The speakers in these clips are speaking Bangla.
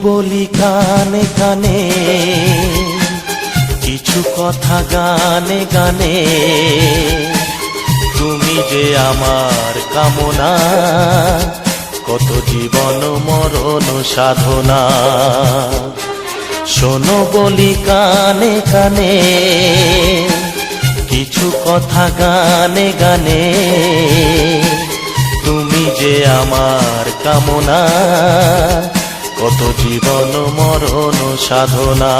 বলি কানে কানে, কিছু কথা গানে গানে। তুমি যে আমার কামনা, কত জীবন মরণ সাধনা। শোনো বলি কানে কানে, কিছু কথা গানে গানে। তুমি যে আমার কামনা, কত জীবন মরণ সাধনা।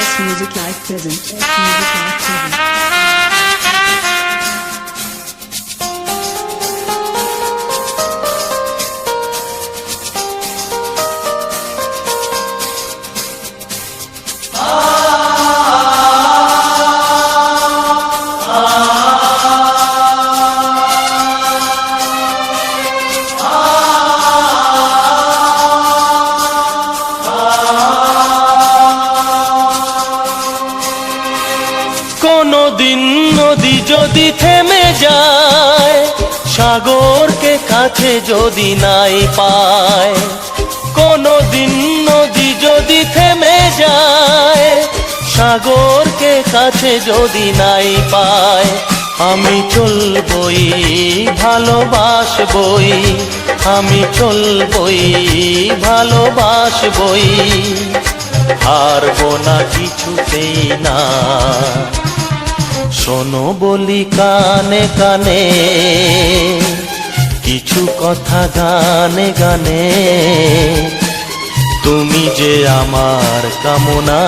S Music Live present. S Music Live present. কোনদিন নদী যদি থেমে যায়, সাগরকে কাছে যদি নাই পায়। কোনদিন নদী যদি থেমে যায়, সাগরকে কাছে যদি নাই পায়। আমি চলবই ভালোবাসবই, আমি চলবই ভালোবাসবই। হারবো না কিছুতেই না। শোনো বলি কানে কানে, কিছু কথা গানে গানে। তুমি যে আমার কামনা,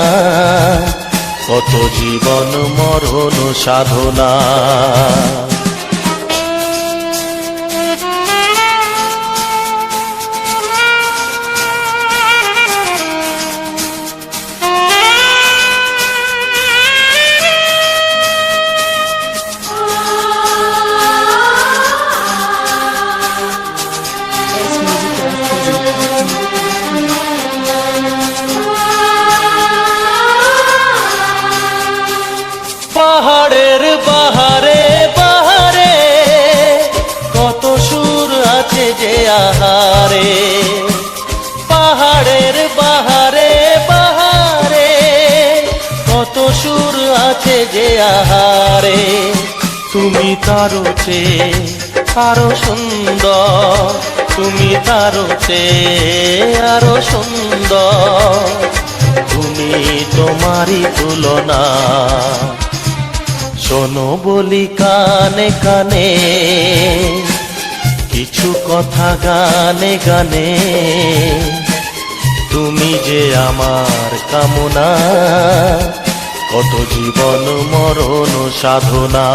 কত জীবন মরণ সাধনা। পাহাড়ের বাহারে বাহারে, কত সুর আছে যে আহারে। পাহাড়ের বাহারে বাহারে, কত সুর আছে যে আহারে। তুমি তারও চেয়ে আরো সুন্দর, তুমি তারও চেয়ে আরো সুন্দর। তুমি তোমারই তুলনা। শোনো বলি কানে কানে, কিছু কথা গানে গানে। তুমি যে আমার কামনা, কত জীবন মরণ সাধনা।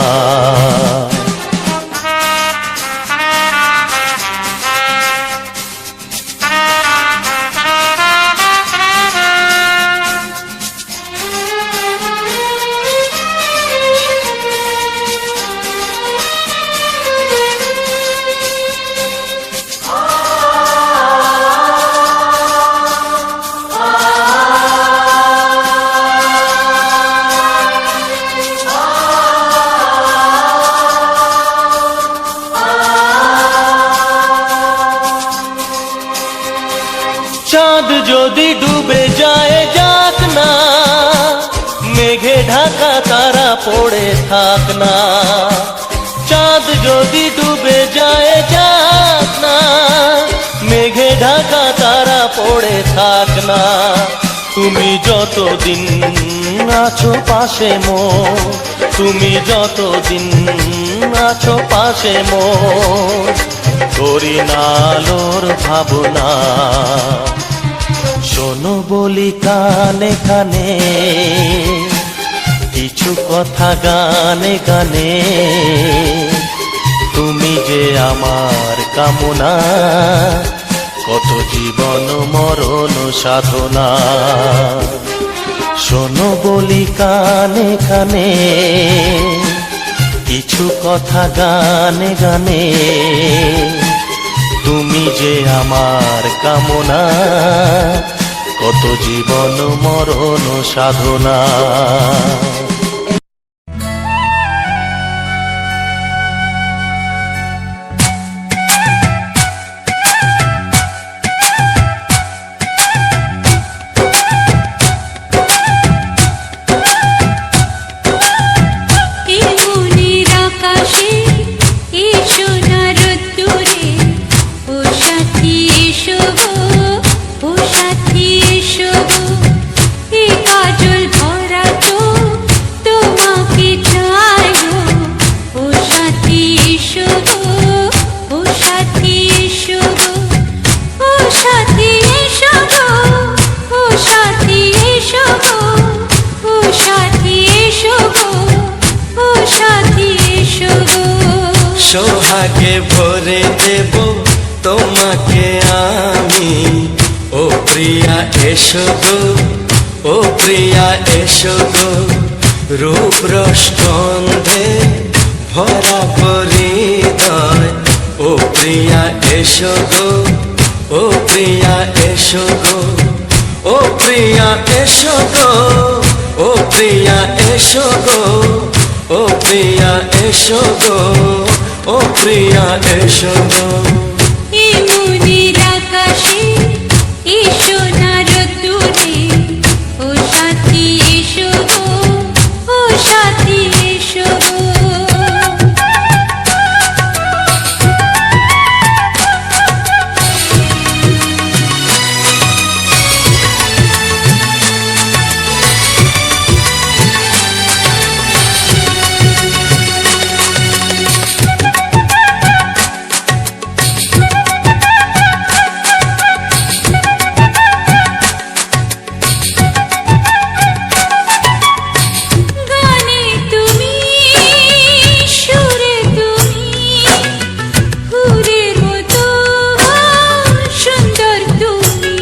চাঁদ যদি ডুবে যায় যাক না, মেঘে ঢাকা তারা পড়ে থাক না। চাঁদ যদি ডুবে যায় যাক না, মেঘে ঢাকা তারা পড়ে থাক না। তুমি যতদিন আছো পাশে মোর, তুমি যতদিন আছো পাশে মোর। করি না আলোর ভাবনা। শোনো বলি কানে কানে, কিছু কথা গানে গানে। তুমি যে আমার কামনা, কত জীবন মরণ সাধনা। শোনো বলি কানে কানে, কিছু কথা গানে গানে। তুমি যে আমার কামনা, কত জীবন মরণ সাধনা। সোহাগে ভরে দেব তোমাকে আমি। ও প্রিয়া এসো গো, ও প্রিয়া এসো গো, রূপ রস গন্ধে ভরা পরিদয়। ও প্রিয়া এসো গো, ও প্রিয়া এসো গো, ও প্রিয়া এসো গো, ও প্রিয়া এসো গো, ও প্রিয়া এসো গো, ও প্রিয়া এসো গো। এ মনের আকাশে এসো না রোদ্দুরে, ও সাথী এসো গো, ও সাথী এসো গো। গানে তুমি, সুরে তুমি, ফুলের মতো সুন্দর তুমি।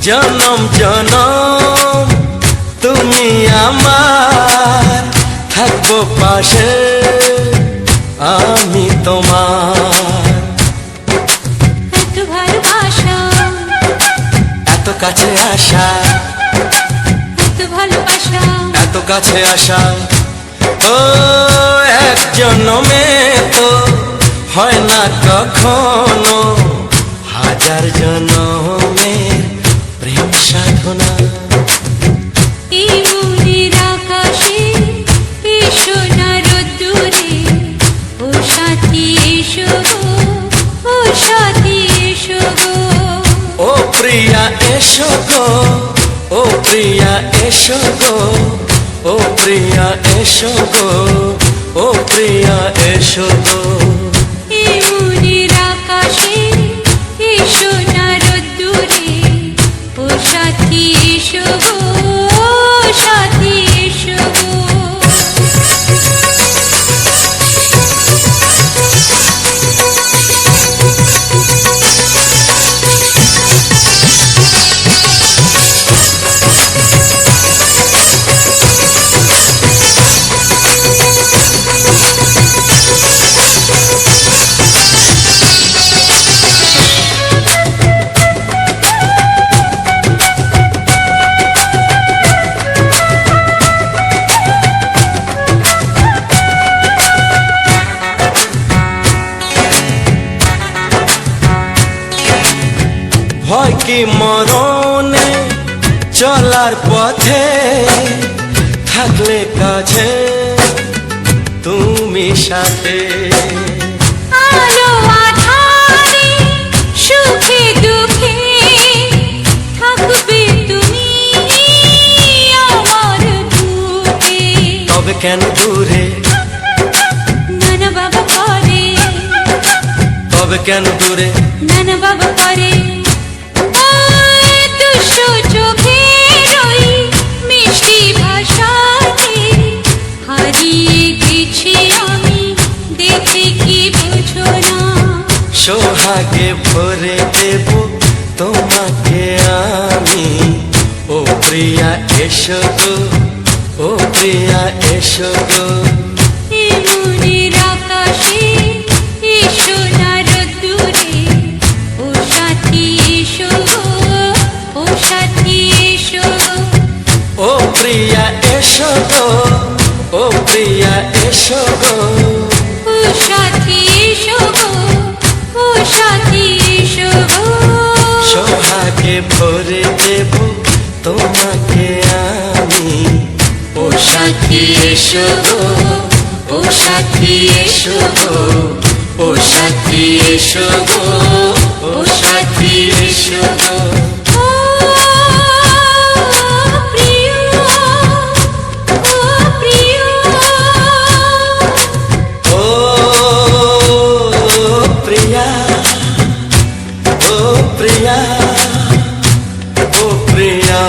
জনম জনম তুমি আমার, থাকবো পাশে আমি তোমার। এত ভালোবাসা, এত কাছে আসা, এত ভালোবাসা, এত কাছে আসা, ও এক জন্মে তো হয় না কখনো, হাজার জন্মের প্রেম সাধনা। এই মনের আকাশে এসো না রোদ্দুরে, ও সাথী এসো গো, ও সাথী এসো গো। ও প্রিয়া এসো গো, ও প্রিয়া এসো গো, ও প্রিয়া এসো গো, ও প্রিয়া এসো গো। এই মনের আকাশে এসো না রোদ্দুরে, ও সাথী এসো গো, ও সাথী এসো গো। ভয় কি মরণে চলার পথে, থাকলে কাছে তুমি সাথে। আলো আঁধারে, সুখে দুঃখে, থাকবে তুমি আমার বুকে। তবে কেন দূরে, নানা বাবা করে, তবে কেন দূরে, নানা বাবা করে। ওই দুশো চোখের ওই মিষ্টি ভাষাতে হারিয়ে গেছি আমি, দেখে কি বোঝো না। সোহাগে ভরে দেব তোমাকে আমি। ও প্রিয়া এসো গো, ও প্রিয়া এসো গো। এ মনের আকাশে এসো না রোদ্দুরে, ও সাথী এসো গো, ও সাথী এসো গো। ও প্রিয়া এসো গো, ও প্রিয়া এসো গো। ও সাথী এসো গো, ও সাথী এসো গো। সোহাগে ভরে দেব তোমাকে আমি। ও সাথী এসো গো, ও সাথী এসো গো, ও সাথী এসো গো, ও সাথী এসো গো। ও প্রিয়, ও প্রিয়, ও প্রিয়া, ও প্রিয়া, ও প্রিয়া।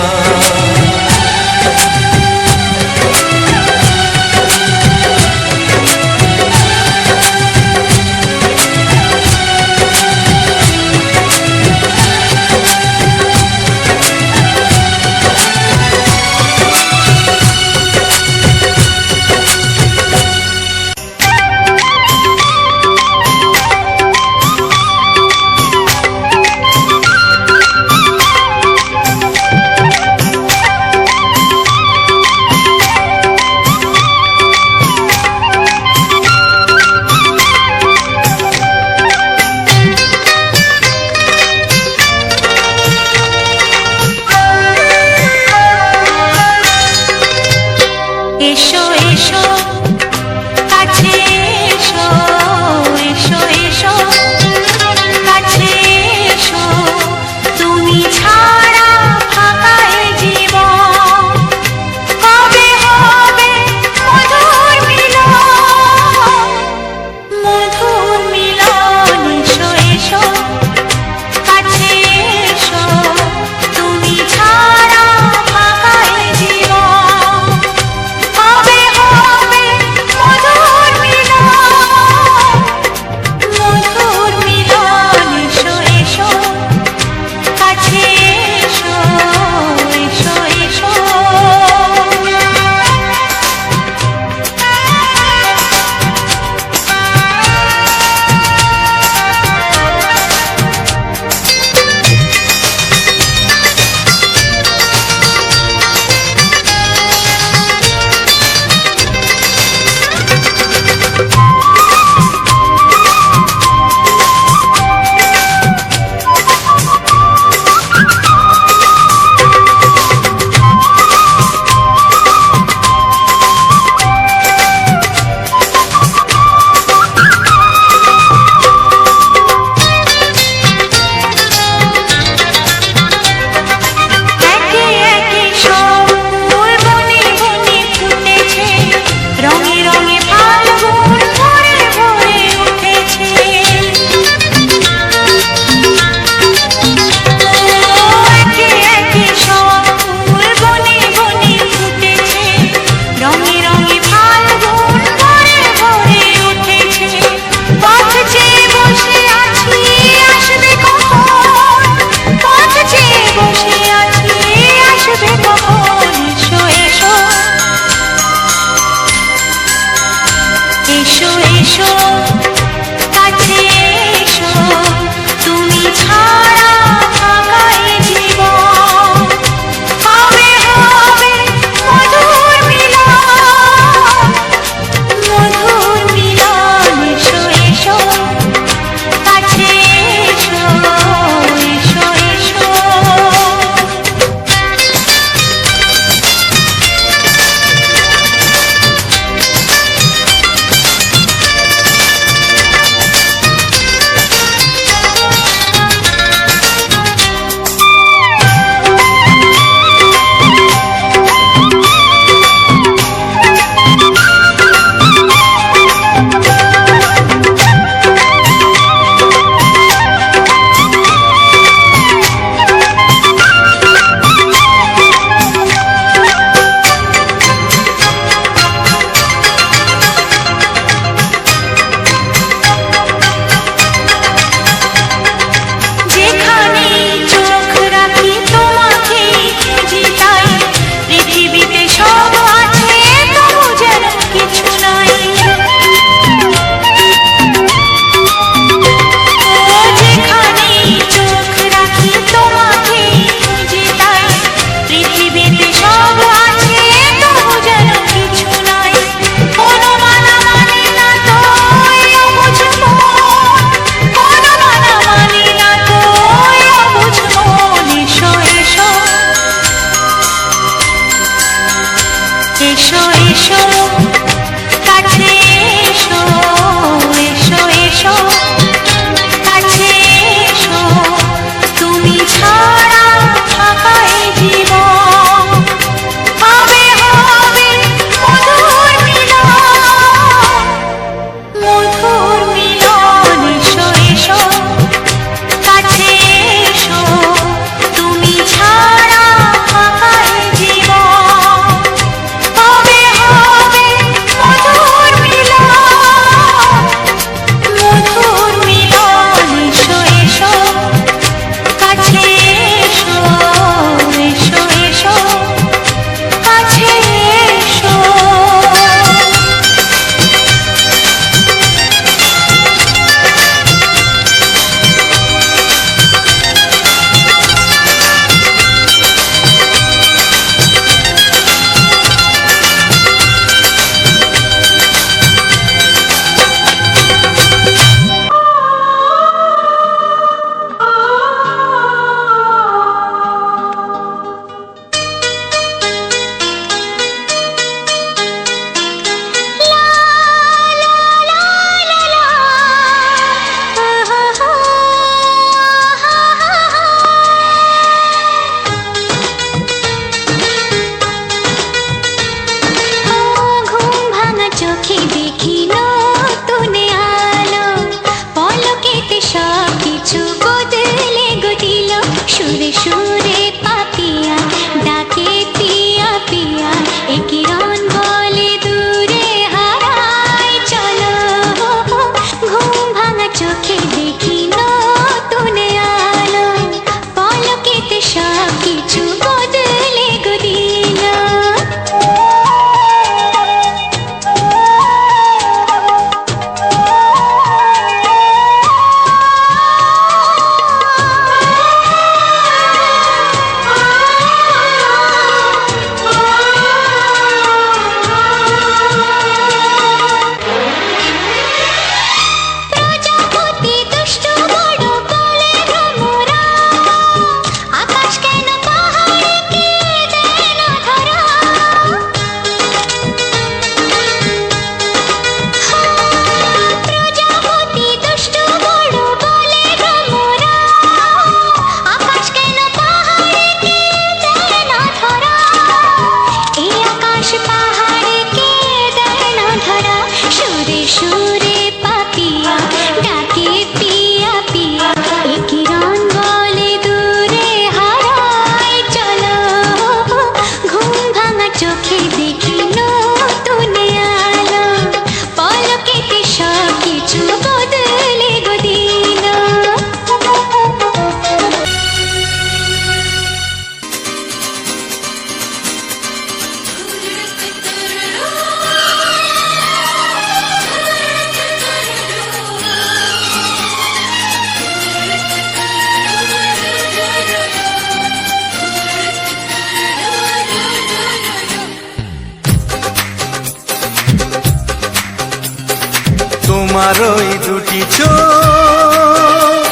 তোমার ওই দুটি চোখ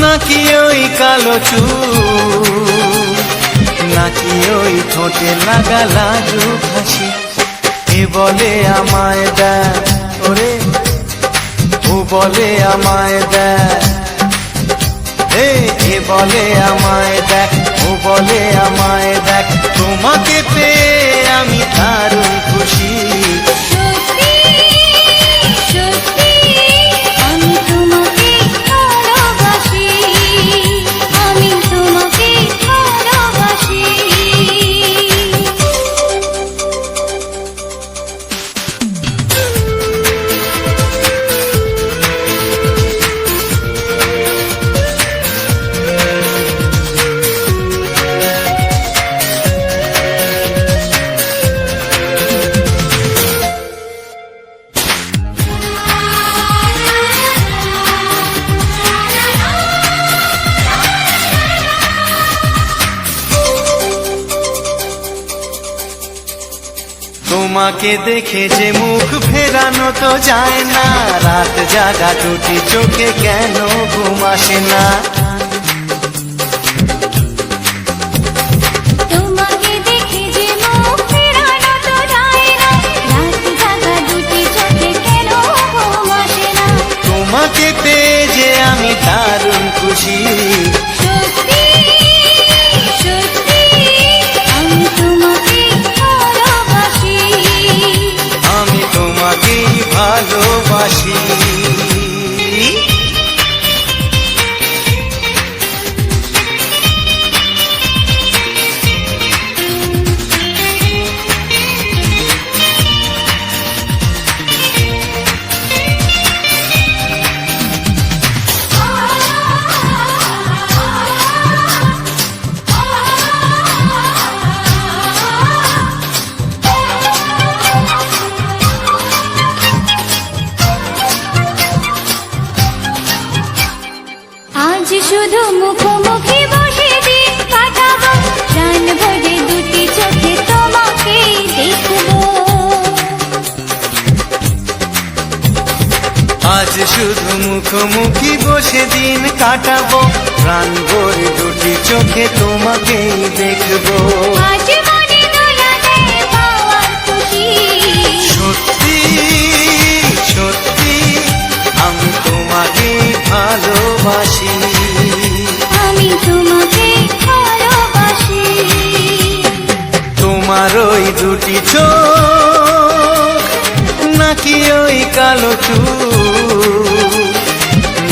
নাকি ওই কালো চুল নাকি ওই ঠোঁটে লাগা লাজুক হাসি এ বলে আমায় দেয় ওরে ও বলে আমায় দেয় এ বলে আমায় দেখ ও বলে আমায় দেখ তোমাকে পেয়ে আমি দারুণ খুশি সত্যি সত্যি আমি তোমাকে ভালোবাসি আমি তোমাকে ভালোবাসি তোমাকে দেখে যে মুখ ফেরানো তো যায় না রাত জাগা দুটি চোখে কেন ঘুম আসে না তোমাকে দেখে যে মুখ ফেরানো তো যায় না রাত জাগা দুটি চোখে কেন ঘুম আসে না তোমাকে পেয়ে যে আমি দারুণ খুশি সত্যি সত্যি আমি তোমাকে ভালোবাসি আমি তোমাকেই ভালোবাসি আজ শুধু মুখোমুখি বসে দিন কাটাবো প্রাণ ভরে দুটি চোখে তোমাকে দেখবো আজ শুধু মুখোমুখি বসে দিন কাটাবো প্রাণ ভরে দুটি চোখে তোমাকেই দেখবো আজ মনে দোলা দেয় পাওয়ার খুশি সত্যি সত্যি আমি তোমাকেই ভালোবাসি আমি তোমাকে ভালোবাসি তোমার ওই দুটি চোখ নাকি ওই কালো চুল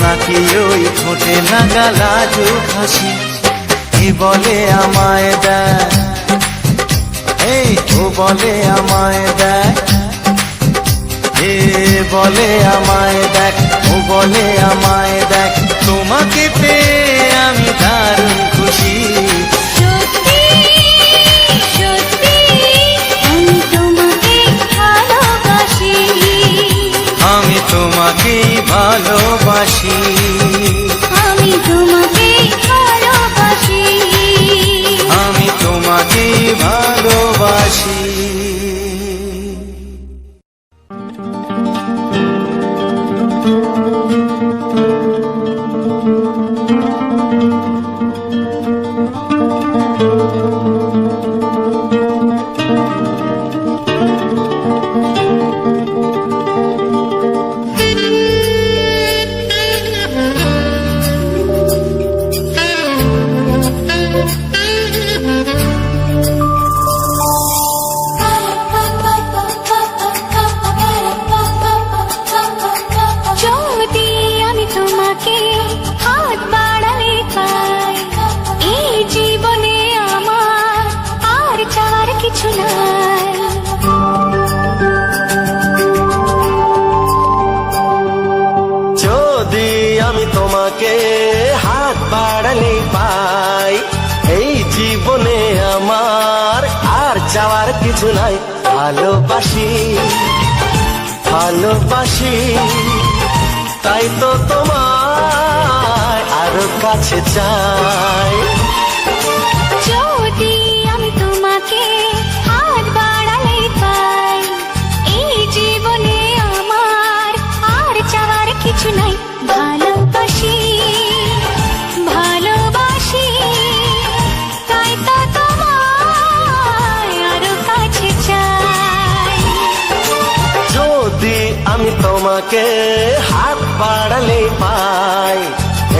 নাকি ওই ঠোঁটে লাগা লাজুক হাসি এ বলে আমায় দেয় এই ও বলে আমায় দেয় এ বলে আমায় দেখ ও বলে আমায় দেখ তোমাকে পেয়ে আমি দারুণ খুশি সত্যি সত্যি আমি তোমাকে ভালোবাসি আমি তোমাকেই ভালোবাসি আমি তোমাকে ভালোবাসি আমি তোমাকেই ভালোবাসি যদি আমি তোমাকে হাত বাড়ালে পাই এই জীবনে আমার আর চাওয়ার কিছু নাই যদি আমি তোমাকে হাত বাড়ালে পাই এই জীবনে আমার আর চাওয়ার কিছু নাই ভালোবাসি ভালোবাসি তাই তো তোমায় আরো কাছে চাই যদি আমি তোমাকে হাত বাড়ালে পাই এই জীবনে আমার আর তোমাকে হাত বাড়ালে পাই,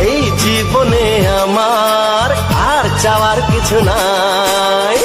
এই জীবনে আমার আর চাওয়ার কিছু নাই।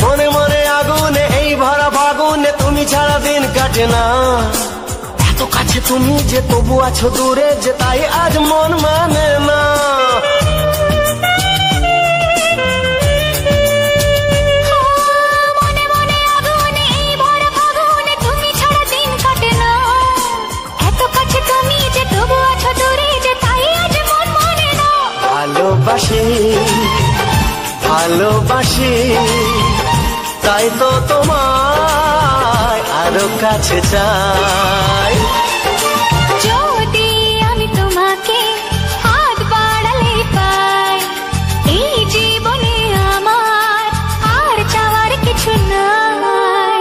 মনে মনে আগুনে এই ভরা ফাগুনে তুমি ছাড়া দিন কাটে না, এত কাছে তুমি যে তবু আছো দূরে যে তাই আজ মন মানে না। মনে মনে আগুনে এই ভরা ফাগুনে তুমি ছাড়া দিন কাটে না, এত কাছে তুমি যে তবু আছো দূরে যে তাই আজ মন মানে না। ভালোবাসি ভালোবাসি তাই তো তোমায় আরো কাছে চাই। যদি আমি তোমাকে হাত বাড়ালে পাই, এই জীবনে আমার আর চাওয়ার কিছু নাই।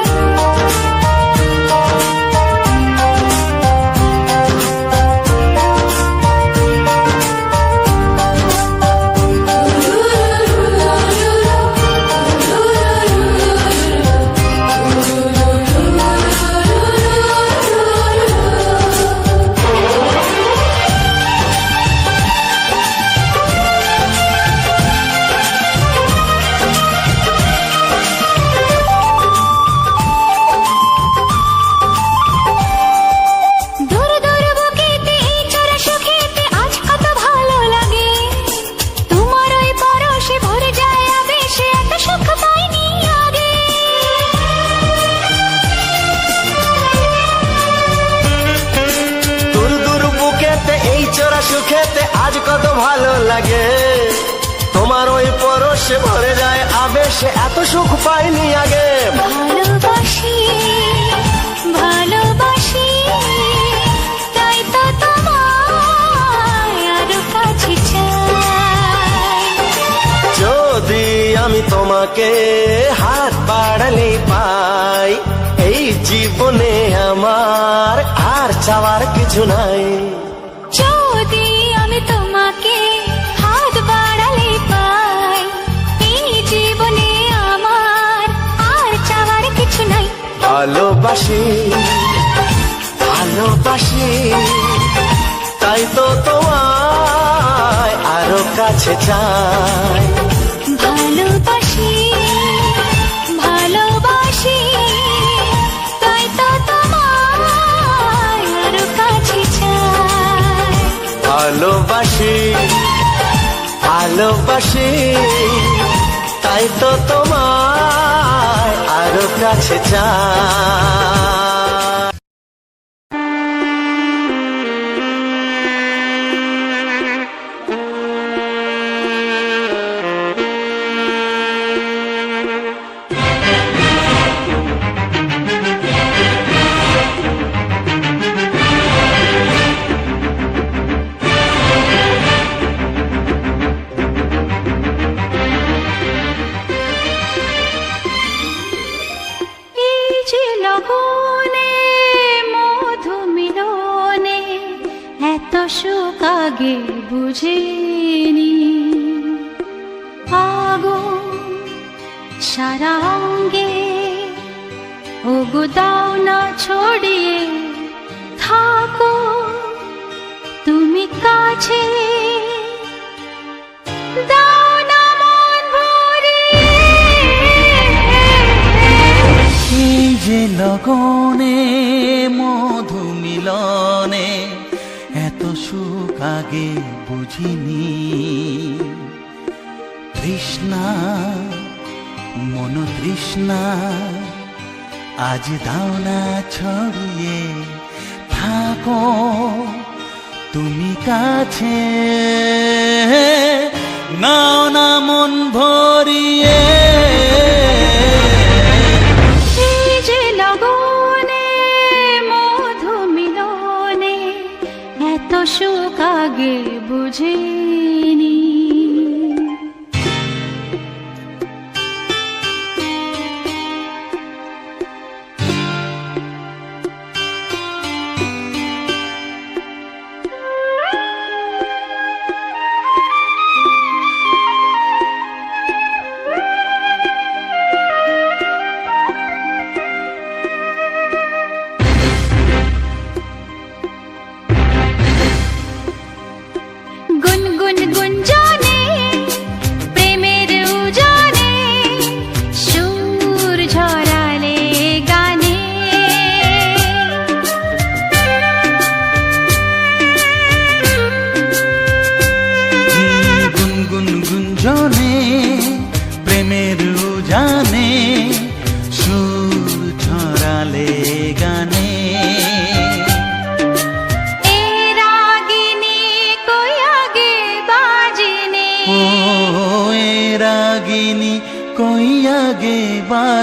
দূর দূর বুকেতে এই চোরা সুখেতে আজ কত ভালো লাগে, তোমার ওই পরশে ভরে যায় আবেশে এত সুখ পাইনি আগে। দূর দূর বুকেতে এই চোরা সুখেতে আজ কত ভালো লাগে, তোমার ওই পরশে ভরে যায় আবেশে এত সুখ পাইনি আগে। ভালোবাসি ভালোবাসি তাই তো তোমায় আরো কাছে চাই। যদি আমি তোমাকে হাত বাড়ালে পাই, এই জীবনে আমার আর চাওয়ার কিছু নাই। যদি আমি তোমাকে হাত বাড়ালে পাই, এই জীবনে আমার আর চাওয়ার কিছু নাই। ভালোবাসি ভালোবাসি তাই তো তোমায় আরো কাছে চাই। ভালোবাসি ভালোবাসি তাই তো তোমায় আরো কাছে চাই। ভালোবাসি ভালোবাসি তাই তো তোমায় আরো কাছে চাই। এই যে লগনে মধু মিলনে এত সুখ আগে বুঝিনি, আগুন সারা অঙ্গে ওগো দাও না ছড়িয়ে থাকো তুমি কাছে, দাও না মন ভরিয়ে। এই যে লগনে মধু মিলনে এত সুখ আগে বুঝিনি, তৃষ্ণা মন তৃষ্ণা আজ দাও না ছড়িয়ে থাকো তুমি কাছে, নাও না মন ভরিয়ে। এই যে লগনে মধু মিলনে এত সুখ আগে বুঝিনি।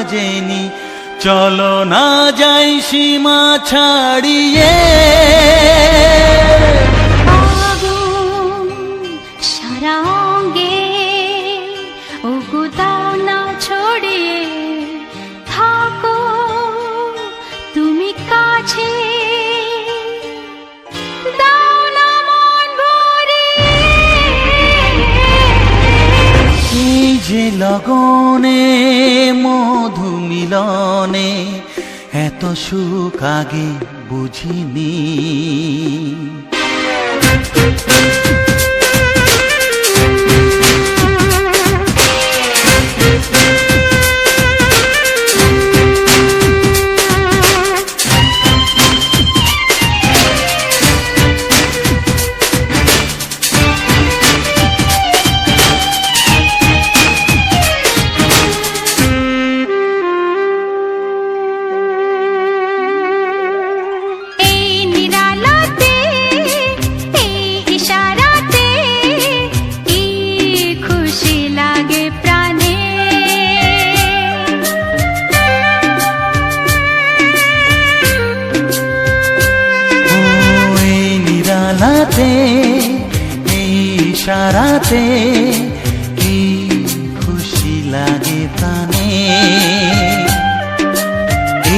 বাজেনি, চলো না যাই সীমা ছাড়িয়ে। আগুন সারা অঙ্গে ওগো দাও না ছড়িয়ে, থাকো তুমি কাছে, দাও না মন ভরিয়ে। এই যে লগনে মধু মিলনে এত সুখ আগে বুঝিনি। এই নিরালাতে, এই ইশারাতে কি খুশি লাগে প্রাণে। ও এই নিরালাতে, এই ইশারাতে কি খুশি লাগে প্রাণে।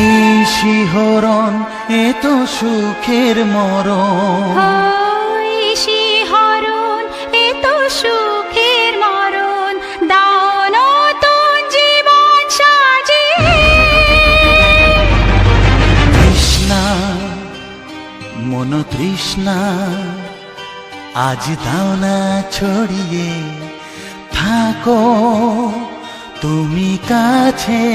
এই শিহরণ এ তো সুখের মরণ। ওই শিহরণ এ তো সুখের মরণ, দাও নতুন জীবন সাজিয়ে। তৃষ্ণা মন তৃষ্ণা আজ দাও না ছড়িয়ে, থাকো তুমি কাছে,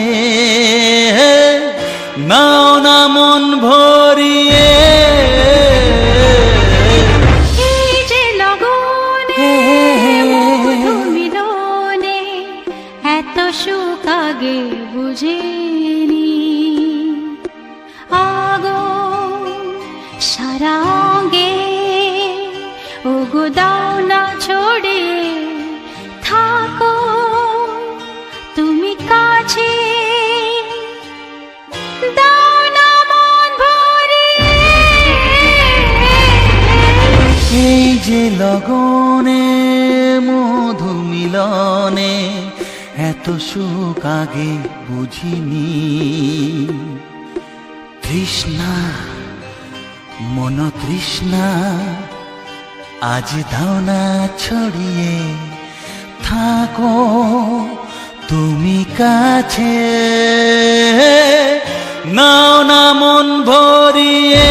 নাও না মন ভরিয়ে। এই যে লগনে মধু মিলনে এত সুখ আগে বুঝিনি। আগুন সারা অঙ্গে ওগো দাও না ছড়িয়ে, থাকো তুমি কাছে, দাও না মন ভরিয়ে। এই যে লগনে মধু মিলনে এত সুখ আগে বুঝিনি। তৃষ্ণা মন তৃষ্ণা আজ দাও না ছড়িয়ে, থাকো তুমি কাছে, নাও না মন ভরিয়ে।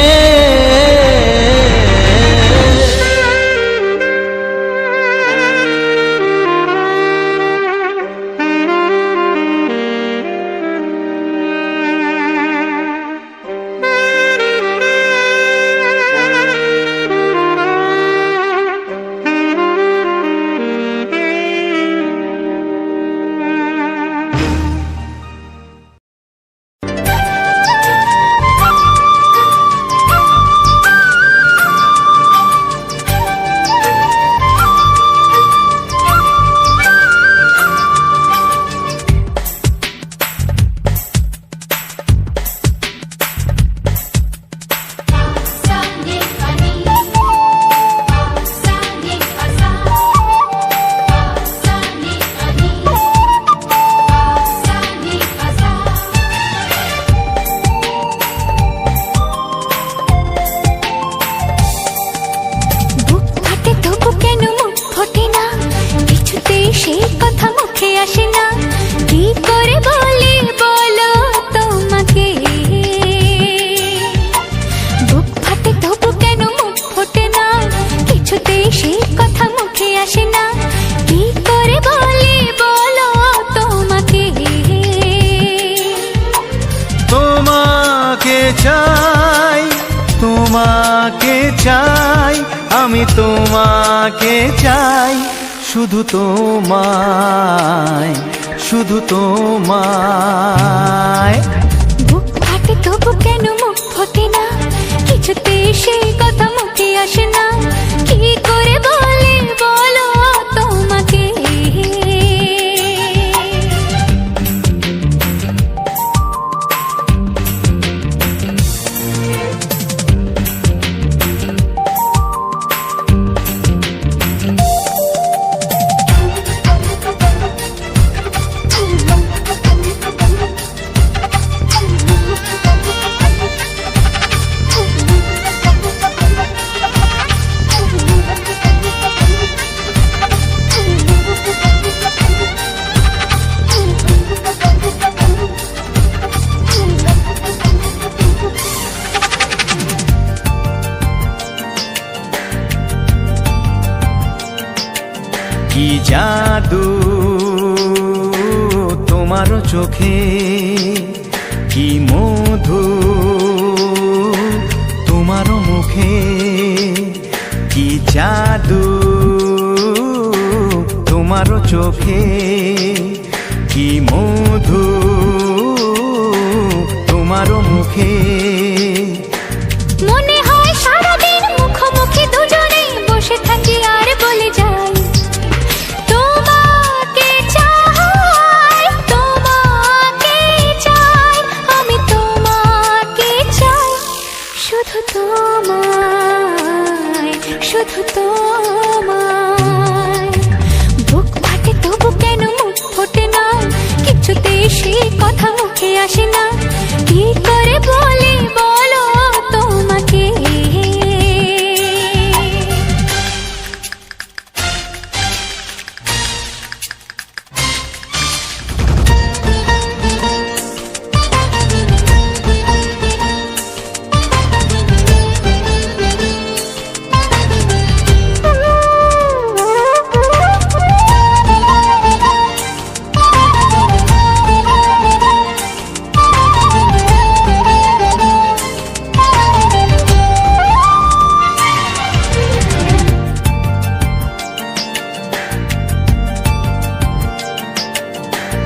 চাই, তোমাকে চাই, আমি তোমাকে চাই, শুধু তোমায়, শুধু তোমায়। বুক ফাটে তবু কেন মুখ ফোটে না, কিছুতে সেই কথা মুখে আসে না, কি করে বলে বলো তোমাকে। কি জাদু তোমারও চোখে, কি মধু তোমারও মুখে, কি জাদু তোমারও চোখে, কি মধু তোমারও মুখে। মনে হয় সারাদিন মুখোমুখি দুজনে বসে থাকি আর বলে যাই তোমাকে চাই, তোমাকে চাই, আমি তোমাকে চাই, শুধু তোমায়, শুধু তোমায়। বুক ফাটে তবু কেন মুখ ফোটে না, কিছুতেই সেই কথা মুখে আসে না, কি করে বলি বলো তোমাকে।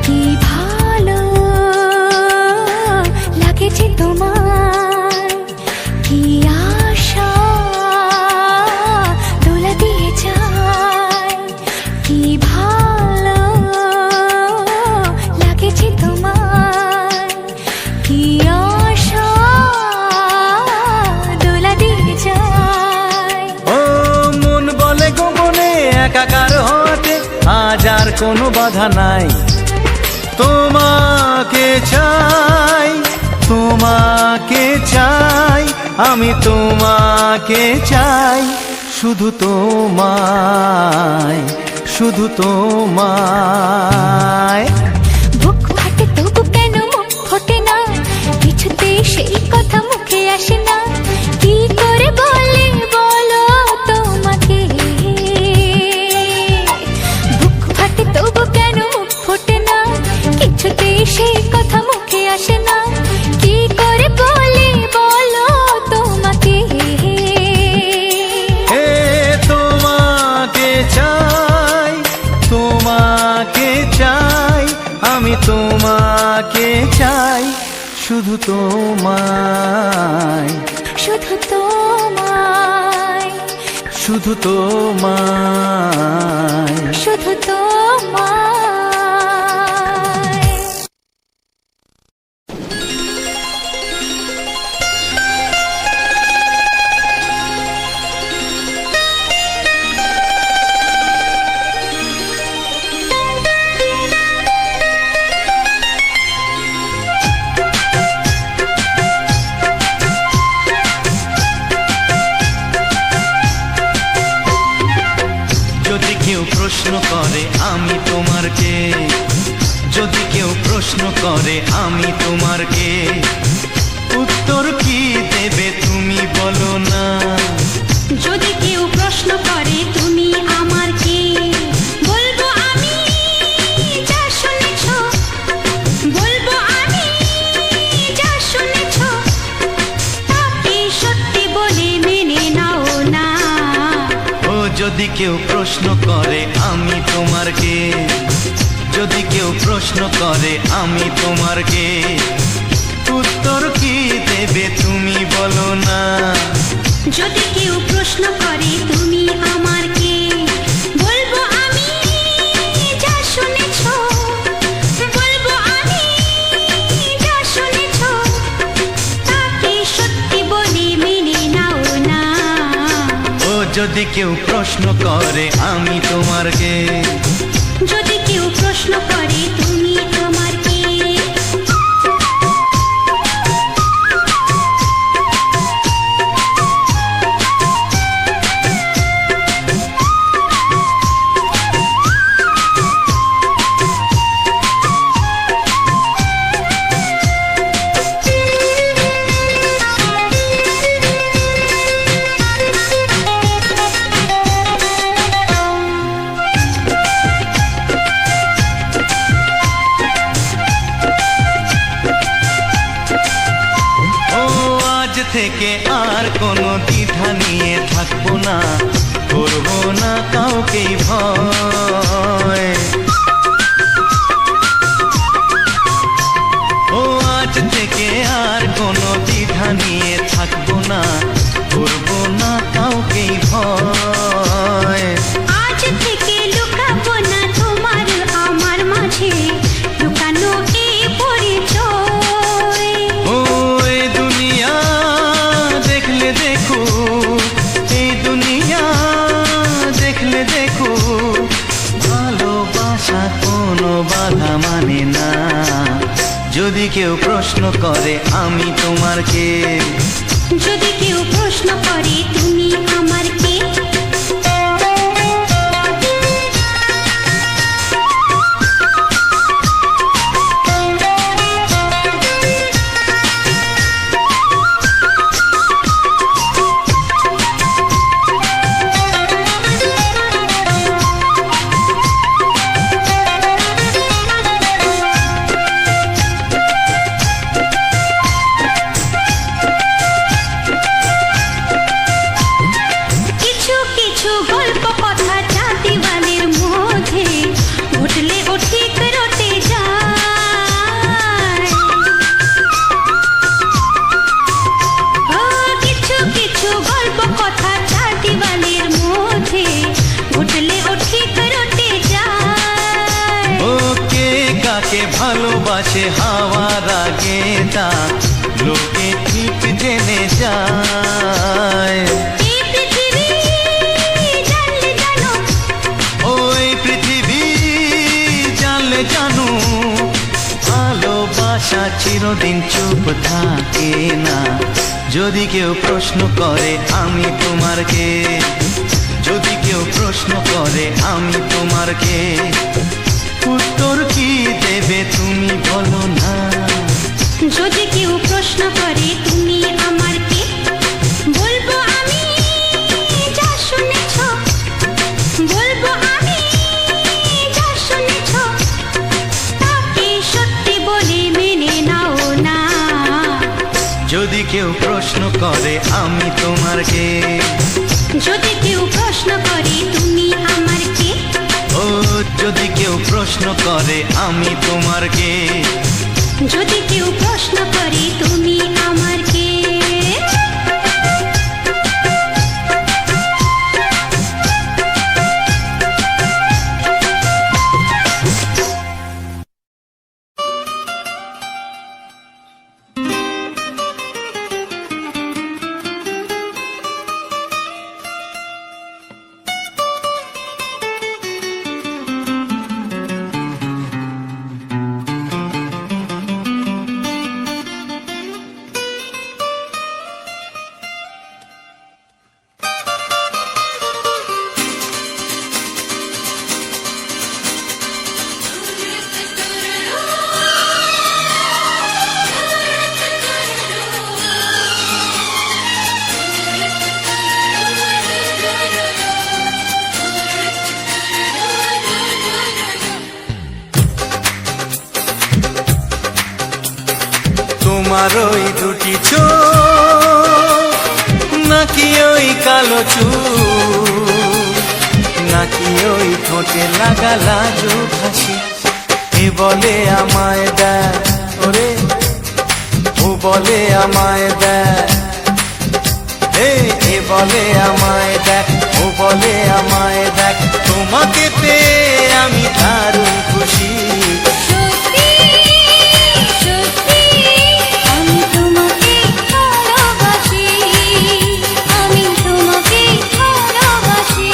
কি ভালো লাগেছে তোমার, কি আশা দোলা দিয়ে যায়, কি ভালো লাগেছে তোমার, কি আশা দোলা দিয়ে যায়। ও মন বলে গোপনে একাকার হতে আজ আর কোনো বাধা নাই, তোমাকে চাই, তোমাকে চাই, আমি তোমাকে চাই, শুধু তোমায়, শুধু তোমায়। বুক ফাটে তবু কেন মুখ ফোটে না, কিছুতেই সেই কথা মুখে আসে না, কি করে বলি বলো তোমাকে। বুক ফাটে তবু কেন মুখ ফোটে না, কিছুতেই সেই কথা মুখে আসে না, কি করে বলি বলো তোমাকে। হে তোমাকে চাই, তোমাকে চাই, আমি তোমাকে চাই, শুধু তোমায়, শুধু তোমায়, শুধু তোমায়। শুধু তোমায়। যদি কেউ প্রশ্ন করে আমি তোমার কে, যদি কেউ প্রশ্ন করে আমি তোমার কে, উত্তর কি দেবে তুমি বলো না। যদি কেউ প্রশ্ন করে তুমি আমার কে, বলবো আমি যা শুনেছ, বলবো আমি যা শুনেছ, তাকে সত্যি বলে মেনে নাও না। ও যদি কেউ প্রশ্ন করে আমি তোমার কে, যদি কেউ প্রশ্ন করে আমি তোমার কে, উত্তর কি দেবে তুমি বলো না। যদি কেউ প্রশ্ন করে তুমি আমার কে, বলবো আমি যা শুনেছ, বলবো আমি যা শুনেছ, তাকে সত্যি বলে মেনে নাও না। ও যদি কেউ প্রশ্ন করে আমি তোমার কে, যদি কেউ প্রশ্ন করে তুমি আমার কে। থেকে আর কোনো দ্বিধা নিয়ে থাকবো না, করবো না কাউকেই ভয়। ও আজ থেকে আর কোনো দ্বিধা নিয়ে থাকবো না, করবো না কাউকেই ভয়। আজ থেকে লুকাবো না তোমার আমার মাঝে লুকানো এই পরিচয়। ও এই দুনিয়া দেখলে দেখো, এই দুনিয়া দেখলে দেখো, ভালোবাসা কোনো বাধা মানে না। যদি কেউ প্রশ্ন করে আমি তোমার কে, যদি কেউ প্রশ্ন করে তুমি আমার কে, কিছু কিছু গল্প কথা জাতি বালির মধ্যে ঘটলে ও ঠিক রটে যায়। ও কিছু কিছু গল্প কথা জাতি বালির মধ্যে ঘটলে ও ঠিক রটে যায়। ও কে কাকে ভালোবাসে হাওয়ার আগে তা লোকে ঠিক জেনে যায়। এই পৃথিবী জানলে জানো, ওই পৃথিবী জানলে জানো, ভালোবাসা চিরদিন চুপ থাকে না। যদি কেউ প্রশ্ন করে আমি তোমার কে, যদি কেউ প্রশ্ন করে আমি তোমার কে, উত্তর কি দেবে তুমি বলো না। যদি কেউ প্রশ্ন করে তুমি আমার কে, বলবো আমি যা শুনেছ, বলবো আমি যা শুনেছ, তাকে সত্যি বলে মেনে নাও না। যদি কেউ প্রশ্ন করে আমি তোমার কে, যদি কেউ প্রশ্ন করে তুমি আমার কে, ও যদি কেউ প্রশ্ন করে আমি তোমার কে, যদি কেউ প্রশ্ন করে তুমি আমার কে। তোমার ওই দুটি চোখ, নাকি ওই কালো চুল, নাকি ওই ঠোঁটে লাগা লাজুক হাসি, এ বলে আমায় দেয় ওরে, ও বলে আমায় দেয়, এ বলে আমায় দেখ, ও বলে আমায় দেখ, তোমাকে পেয়ে আমি দারুণ খুশি। সত্যি সত্যি আমি তোমাকে ভালোবাসি, আমি তোমাকে ভালোবাসি।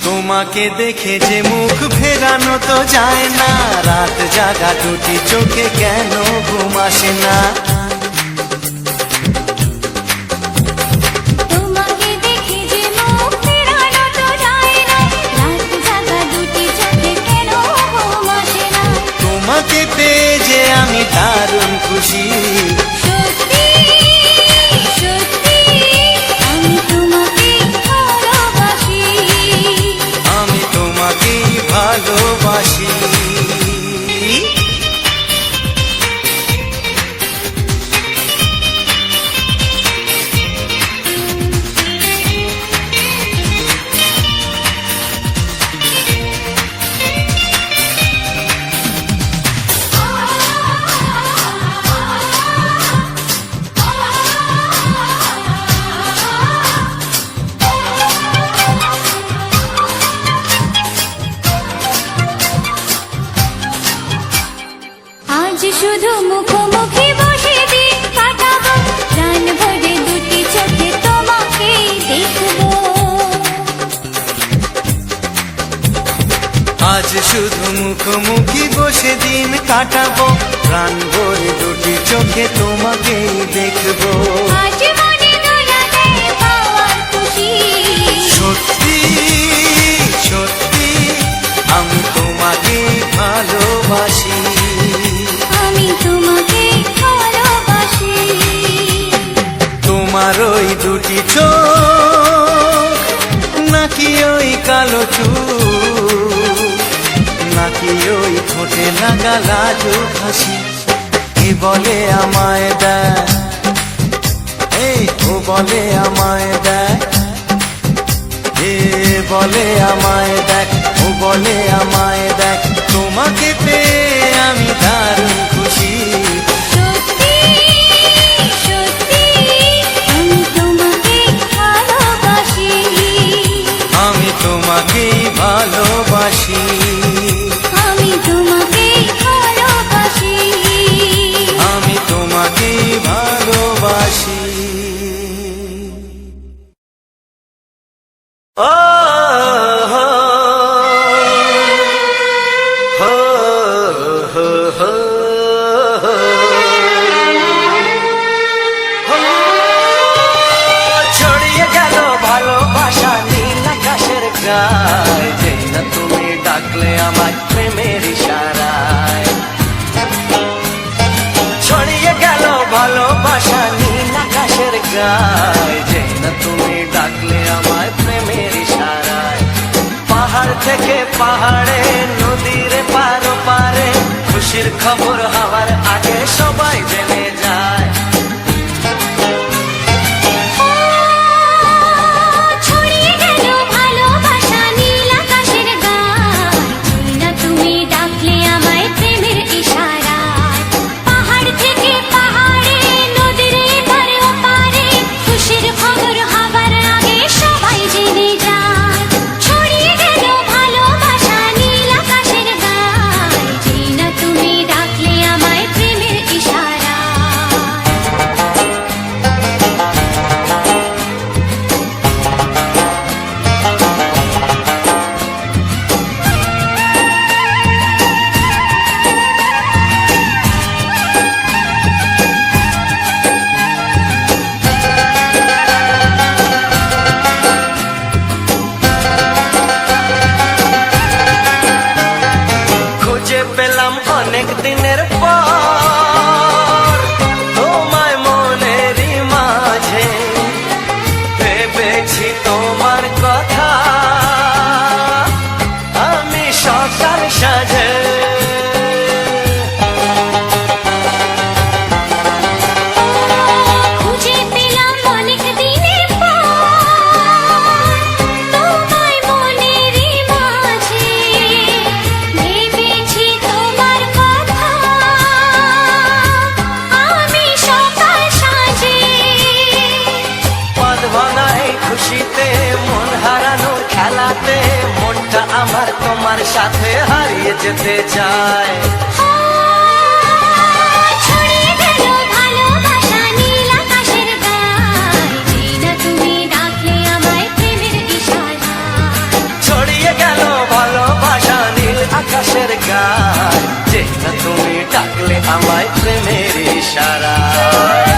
তোমাকে দেখে যে মুখ ফেরানো তো যায় না, রাত জাগা দুটি চোখে কেন ঘুম আসে না। খুশি। সত্যি সত্যি আমি তোমাকে ভালোবাসি, আমি তোমাকেই ভালোবাসি। আজ শুধু মুখোমুখি বসে দিন কাটাবো, প্রাণ ভরে দুটি চোখে তোমাকে দেখবো। আজ শুধু মুখোমুখি বসে দিন কাটাবো, প্রাণ ভরে দুটি চোখে তোমাকেই দেখবো। আজ মনে দোলাতে পাওয়ার খুশি, সত্যি সত্যি আমি তোমাকেই ভালোবাসি। আমি তোমাকে ভালোবাসি। তোমার ওই দুটি চোখ, নাকি ওই কালো চুল, নাকি ওই ঠোঁটে লাগা লাজুক হাসি, কে বলে আমায় দেয়, এই ও বলে আমায় দেয়, এ বলে আমায় দেখ, ও বলে আমায় দেখ, তোমাকে পেয়ে আমি দারুণ খুশি। সত্যি সত্যি আমি তোমাকে ভালোবাসি, আমি তোমাকেই ভালোবাসি। আমি তোমাকে ভালোবাসি। আমি তোমাকেই ভালোবাসি। ও হো হো হো হো হো। ছড়িয়ে গেল ভালোবাসা নীল আকাশের গায়ে, যেই না তুমি ডাকলে আমার প্রেমের ইশারায়। ছড়িয়ে গেল ভালোবাসা নীল আকাশের গায়ে, যেই না তুমি ডাকলে আমার প্রেমের ইশারায়। পাহাড় থেকে পাহাড়ে, নদীর পার পারে, খুশির খবর হওয়ার আগে সবাই জেনে যায়। ছড়িয়ে গেল ভালোবাসা নীল আকাশের গায়ে, যেই না তুমি ডাকলে আমায় প্রেমের ইশারায়। পাহাড় থেকে পাহাড়ে, নদীর এপারে ওপারে, খুশির খবর হবার আগে সবাই জেনে যায়। ছড়িয়ে গেল ভালোবাসা নীল আকাশের গায়ে, যেই না তুমি ডাকলে আমায় প্রেমের ইশারায়। খুঁজে পেলাম অনেক দিনের পর তোমায় মনেরই মাঝে, ভেবেছি তোমার কথা আমি সকাল সাজে। খুঁজে পেলাম অনেক দিনের পর তোমায় মনেরই মাঝে, ভেবেছি তোমার কথা আমি সকাল সাজে। পদ ভাঙাই খুশিতে, মন হারানোর খেলাতে, মনটা আমার তোমার সাথে হারিয়ে যেতে চায়। ছড়িয়ে গেল ভালোবাসা নীল আকাশের গায়ে, যেই না তুমি ডাকলে আমায় প্রেমের ইশারায়। ছড়িয়ে গেল ভালোবাসা নীল আকাশের গায়, যে না তুমি ডাকলে আমায় প্রেমের ইশারায়।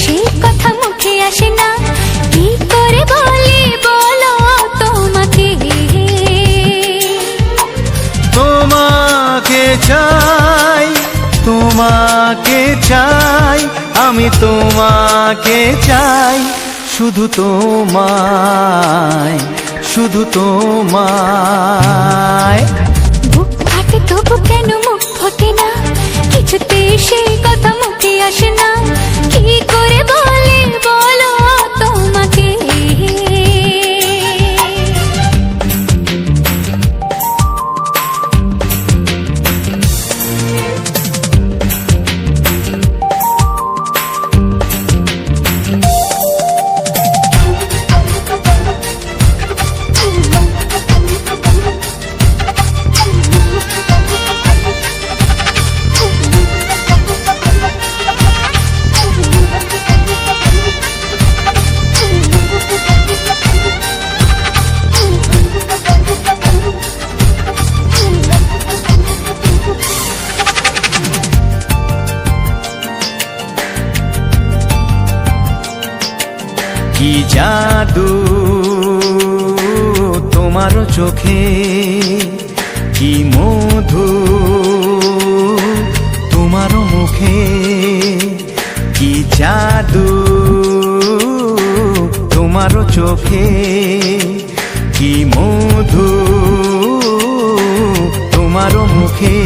সেই কথা মুখে আসে না, কি করে বলি বলো তোমাকে। তোমাকে চাই, তোমাকে চাই, আমি তোমাকে চাই, শুধু তোমায়, শুধু তোমায়। বুক ফাটে তবু কেন মুখ ফোটে না, কিছুতে সেই কথা মুখে আসে না, কি করে বলি বলো তোমাকে। কি জাদু তোমার চোখে, কি মধু তোমার মুখে, কি জাদু তোমার চোখে, কি মধু তোমার মুখে।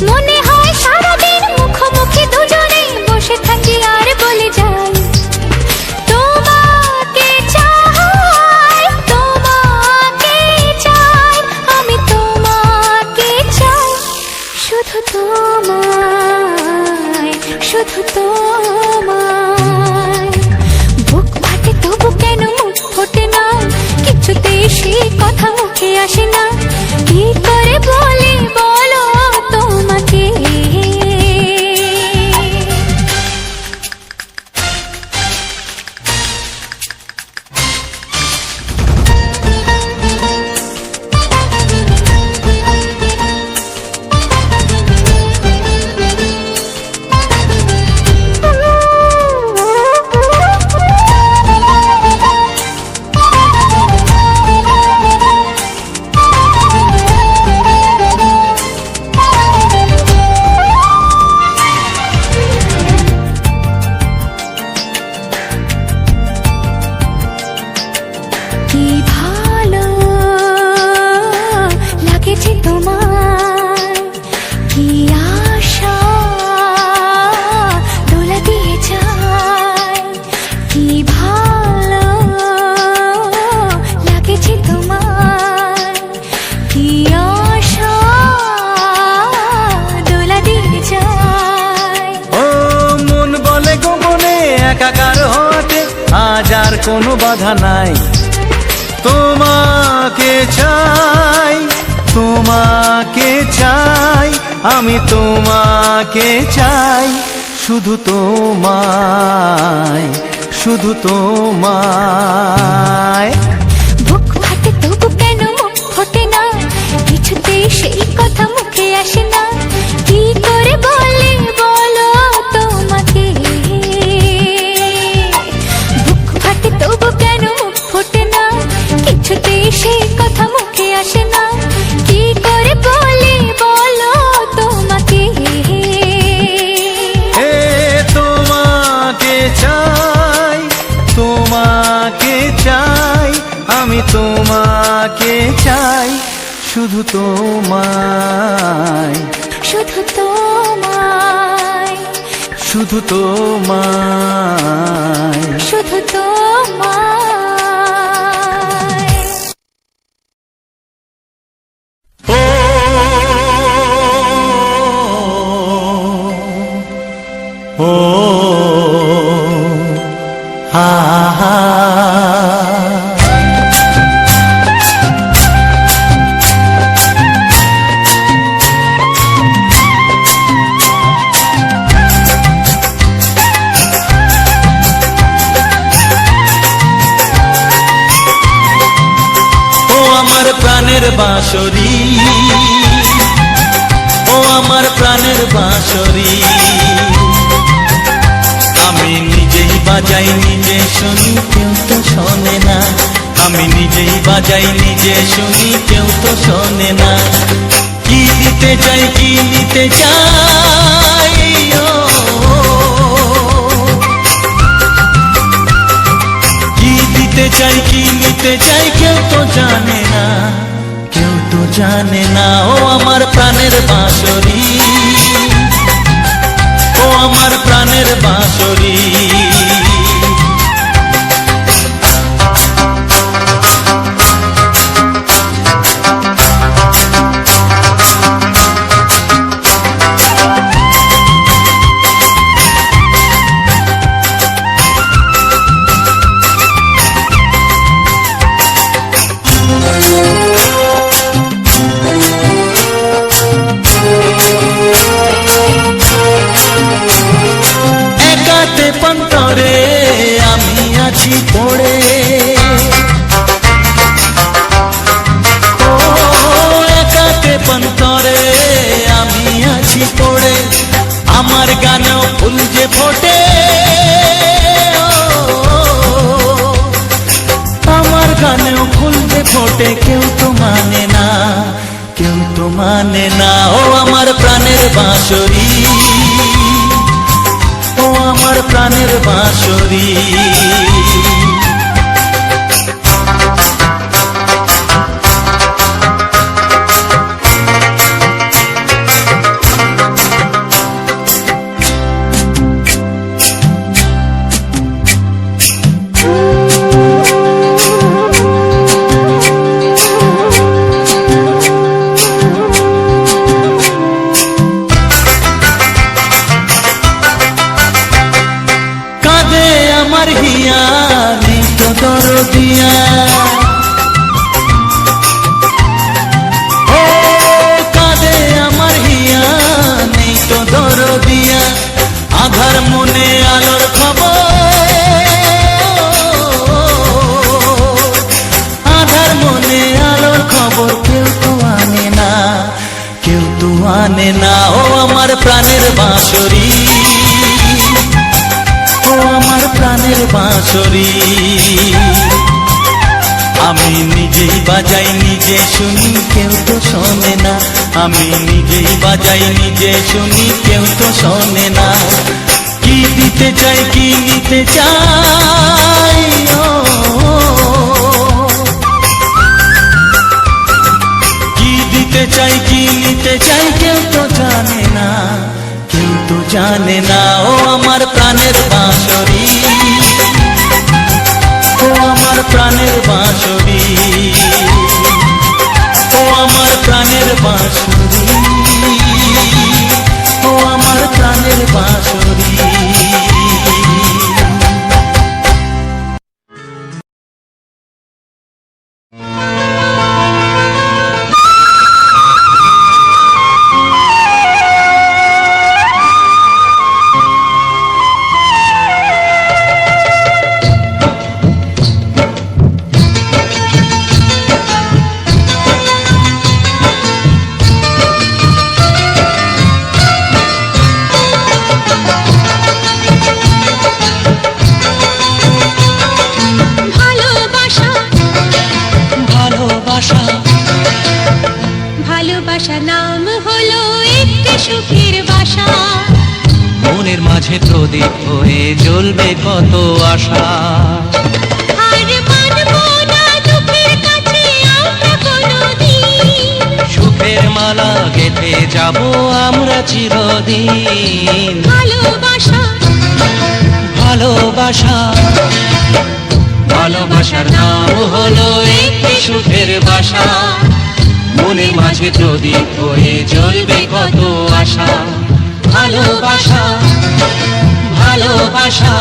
মনে হয় সারাদিন মুখোমুখি দুজনে বসে থাকি আর বলে যাই, তোমাকে চাই, তোমাকে চাই, আমি তোমাকে চাই, শুধু তোমায়, শুধু তোমায়। বুক ফাটে তবু কেন মুখ ফোটে না, কিছুতেই সেই কথা মুখে আসে না, কি করে বলি বলো তোমাকে। কি ভালো লাগেছে তোমায়, কি আশা দোলা দিয়ে যায়, কি ভালো লাগেছে তোমায়, কি আশা দোলা দিয়ে যায়। ও মন বলে গোপনে একাকার হতে আজ আর কোনো বাধা নাই। তোমাকে চাই, তোমাকে চাই, আমি তোমাকে চাই, শুধু তোমায়, শুধু তোমায়। বুক ফাটে তবু কেন মুখ ফোটে না, কিছুতেই সেই কথা মুখে আসে না, কি করে বলি বলো তোমাকে। বুক ফাটে তবু কেন মুখ ফোটে না, কিছুতেই সেই কথা মুখে আসে না, কি করে বলি বলো তোমাকে। এ তোমাকে চাই, তোমাকে চাই, আমি তোমাকে চাই, শুধু তোমায়, শুধু তোমায়, শুধু তোমায়। শুধু তোমায়। ও ও হা হা। প্রাণের বাঁশরি, ও আমার প্রাণের বাঁশরি, আমি নিজেই বাজাই নিজে শুনি কেউ তো শোনে না, আমি নিজেই বাজাই নিজে শুনি কেউ তো শোনে না। কি দিতে চাই কি নিতে চাই ও, কি দিতে চাই কি নিতে চাই কেউ তো জানে না, কেউ তো জানে না। ও আমার প্রাণের বাঁশরি, ও আমার প্রাণের বাঁশরি। একাতে পন্তরে আমি আছি পড়ে, ও একাতে পন্তরে আমি আছি পড়ে। আমার গানেও ফুল যে ফোটে, আমার গানেও ফুল যে ফোটে কেউ তো মানে না, কেউ তো মানে না। ও আমার প্রাণের বাঁশরি, ও আমার প্রাণের বাঁশরি। কাঁদে আমার হিয়া নেই তো দরদিয়া, ও কাঁদে আমার হিয়া নেই তো দরদিয়া। আধার মনে আলোর খবর, আধার মনে আলোর খবর কেউ তো আনে না, কেউ তো আনে না। ও আমার প্রাণের বাঁশরি, ও আমার প্রাণের বাঁশরি। আমি নিজেই বাজাই নিজে শুনি কেউ তো শোনে না, আমি নিজেই বাজাই নিজে শুনি কেউ তো শোনে না। কি দিতে চাই কি নিতে চাই ও, কি দিতে চাই কি নিতে চাই কেউ তো জানে না, কেউ তো জানে না। ও আমার প্রাণের বাঁশরি, ও আমার প্রাণের বাঁশরি, ও আমার প্রাণের বাঁশরি, ও আমার প্রাণের বাঁশরি। ভালোবাসা ভালোবাসা ভালোবাসা নাম হলো একটি সুখের বাসা। মনের মাঝে প্রদীপ হয়ে জ্বলবে কত আশা। আর মানবো না দুঃখের কাছে আমরা কোনোদিন, সুখের মালা গেঁথে যাব আমরা চিরদিন। ভালোবাসা ভালোবাসা ভালোবাসার নাম হলো একটি সুখের বাসা। মনের মাঝে প্রদীপ হয়ে জ্বলবে কত আশা। ভালোবাসা ভালোবাসা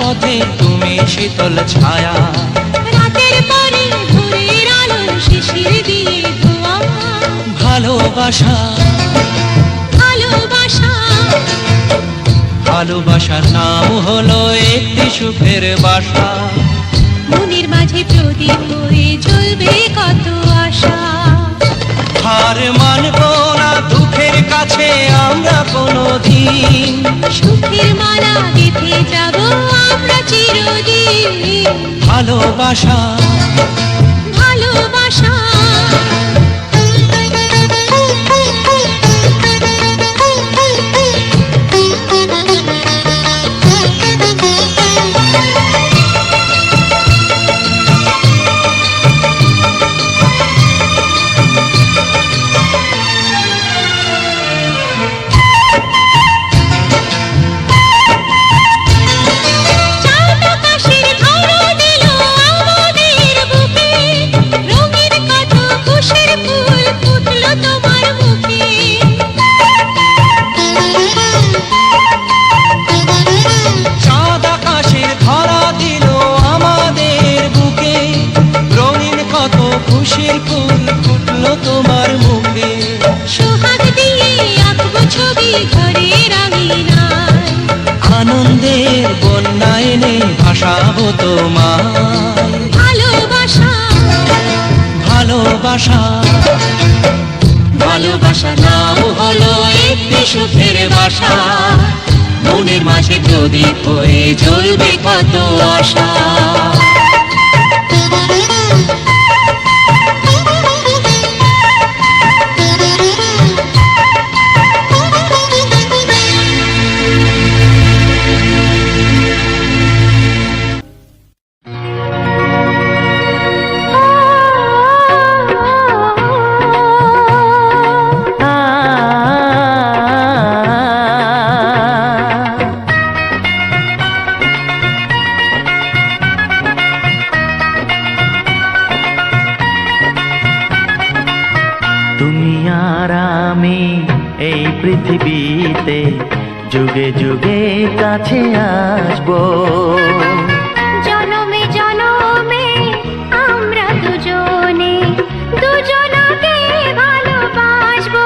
পথে তুমি শীতল ছায়া, রাতের পরে ভোরের আলো শিশির দিয়ে ধোয়া। ভালোবাসা ভালোবাসা ভালোবাসার নাম হলো একটি সুখের বাসা। মনের মাঝে প্রদীপ হয়ে জ্বলবে কত আশা। হার মানব না দুঃখের কাছে আমরা কোনোদিন, সুখের মালা গেঁথে যাব আমরা চিরদিন। ভালোবাসা ভালোবাসা চাঁদ আকাশের ধরা দিল আমাদের বুকে, রঙের কত খুশির ফুল ফুটলো তোমার মুখে। চাঁদ আকাশের ধরা দিল আমাদের বুকে, রঙিন কত খুশির ফুল ফুটলো তোমার মুখে। সোহাগ দিয়ে আঁকবো ছবি ঘরের আঙিনায়, আনন্দের বন্যা এনে ভাসাবো তোমায়। ভালোবাসা ভালোবাসা ভালোবাসা নাম হলো একটি সুখের বাসা। মনের মাঝে প্রদীপ হয়ে জ্বলবে কত আশা। তুমি আর আমি এই পৃথিবীতে যুগে যুগে কাছে আসবো। জনমে জনমে আমরা দুজনে দুজনকে ভালোবাসবো।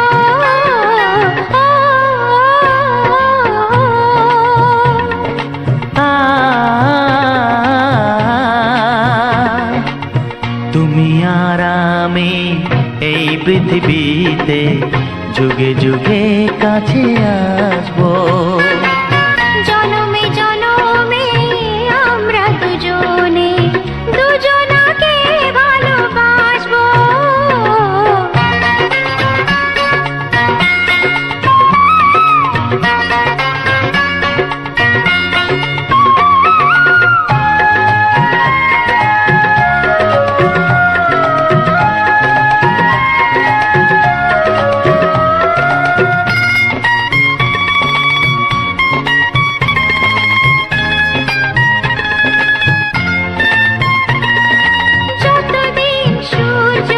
তুমি আর আমি এই পৃথিবীতে যুগে যুগে কাছে আসবো। জনমে জনমে আমরা দুজনে দুজনকে ভালোবাসবো। যতদিন সূর্য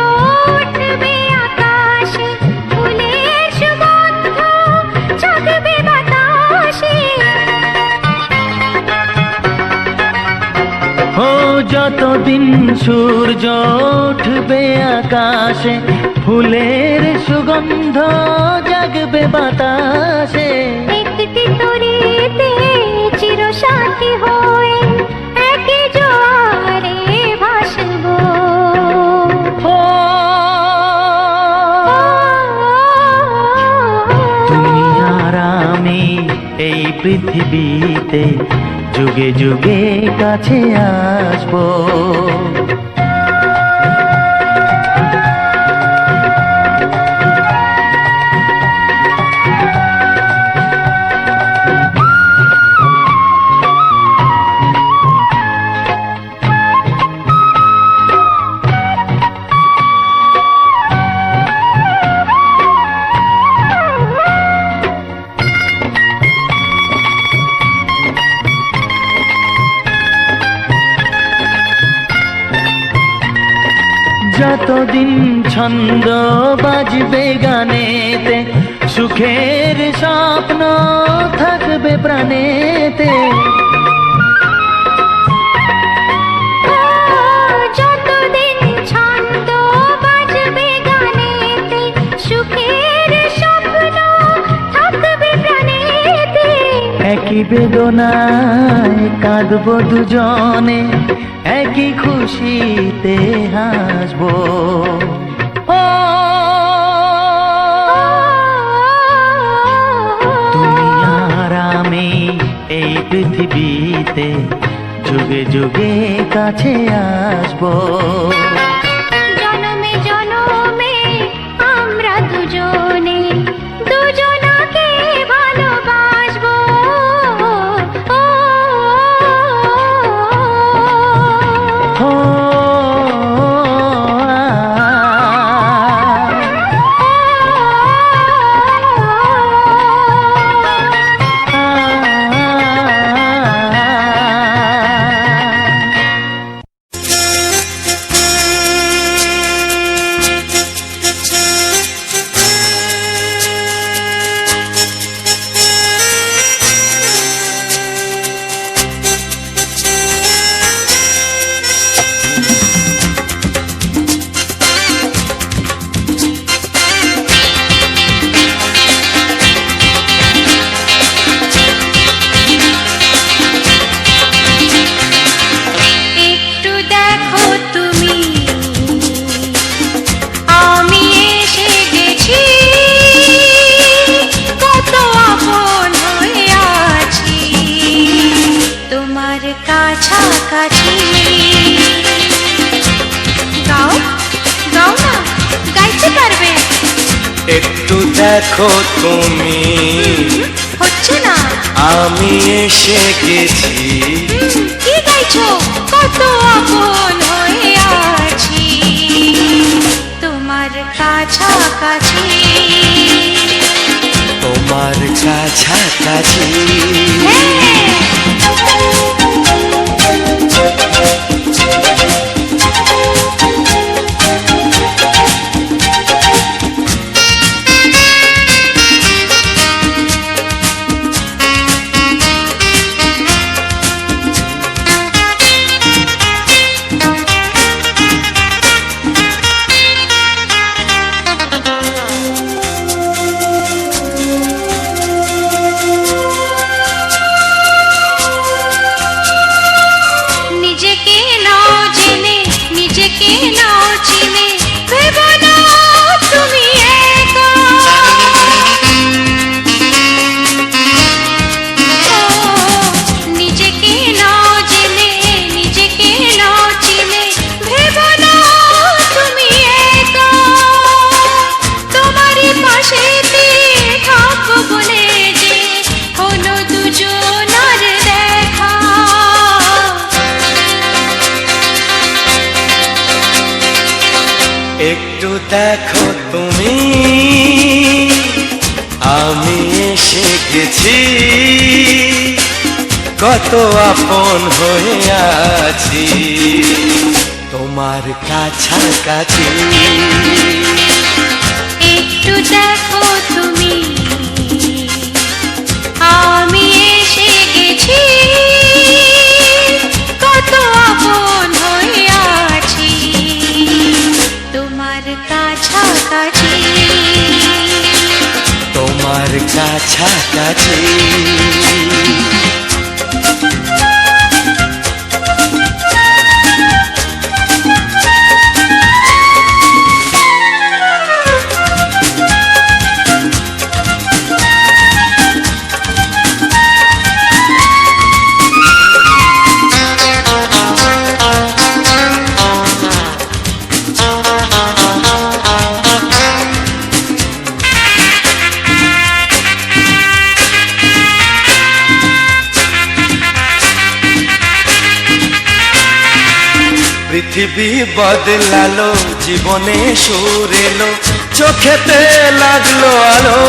উঠবে আকাশে, ফুলের সুগন্ধ জাগবে বাতাসে। ও যতদিন সূর্য উঠবে আকাশে, ফুলের সুগন্ধ জাগবে বাতাসে। একটি তরিতে চিরসাথী হয়ে একই জোয়ারে ভাসবো। ও তুমি আর আমি এই পৃথিবীতে যুগে যুগে কাছে আসবো। যতদিন ছন্দ বাজবে গানেতে, সুখের স্বপ্ন থাকবে প্রাণেতে। একই বেদনায় কাঁদবো দুজনে, একই খুশিতে হাসবো। ও তুমি আর আমি এই পৃথিবীতে যুগে যুগে কাছে আসবো। জনমে জনমে আমরা দুজনে দুজনাকে ভালোবাসবো। ও একটু দেখো তুমি, আমি এসে গেছি, কত আপন হয়ে আছি তোমার কাছাকাছি। গাও গাও না, গাইতে পারবে? একটু দেখো তুমি, হচ্ছে না। আমি এসে গেছি, কি গাইছো? কত আপন হয়ে আছি তোমার কাছাকাছি। তোমার কাছাকাছি। নিজেকে নাও জেনে, নিজেকে নাও চিনে, ভেবো না তুমি একা। নিজেকে নাও জেনে, নিজেকে নাও চিনে, ভেবো না তুমি একা। তোমারই পাশেতে থাকবো বলে যে হলো দুজনার দেখা। একটু দেখো তুমি, আমি এসে গেছি, কত আপন হয়ে আছি তোমার কাছাকাছি। একটু দেখো তুমি, আমি এসে গেছি, কত আপন হয়ে আছি তোমার কাছাকাছি। তোমার কাছাকাছি। পৃথিবী বদলালো, জীবনে সুর এলো, চোখেতে লাগলো আলো।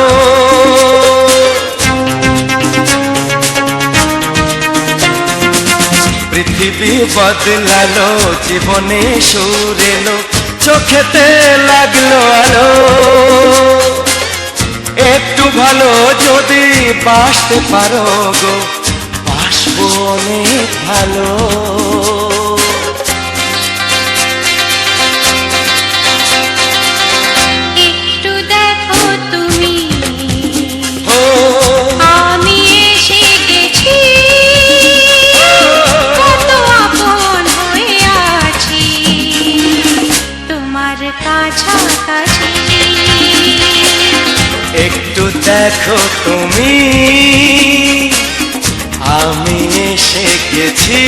পৃথিবী বদলালো, জীবনে সুর এলো, চোখেতে লাগলো আলো। একটু ভালো যদি বাসতে পারো গো, বাসবো অনেক ভালো। একটু দেখো তুমি, ও আমি এসে গেছি, দেখো তুমি আমি এসে গেছি,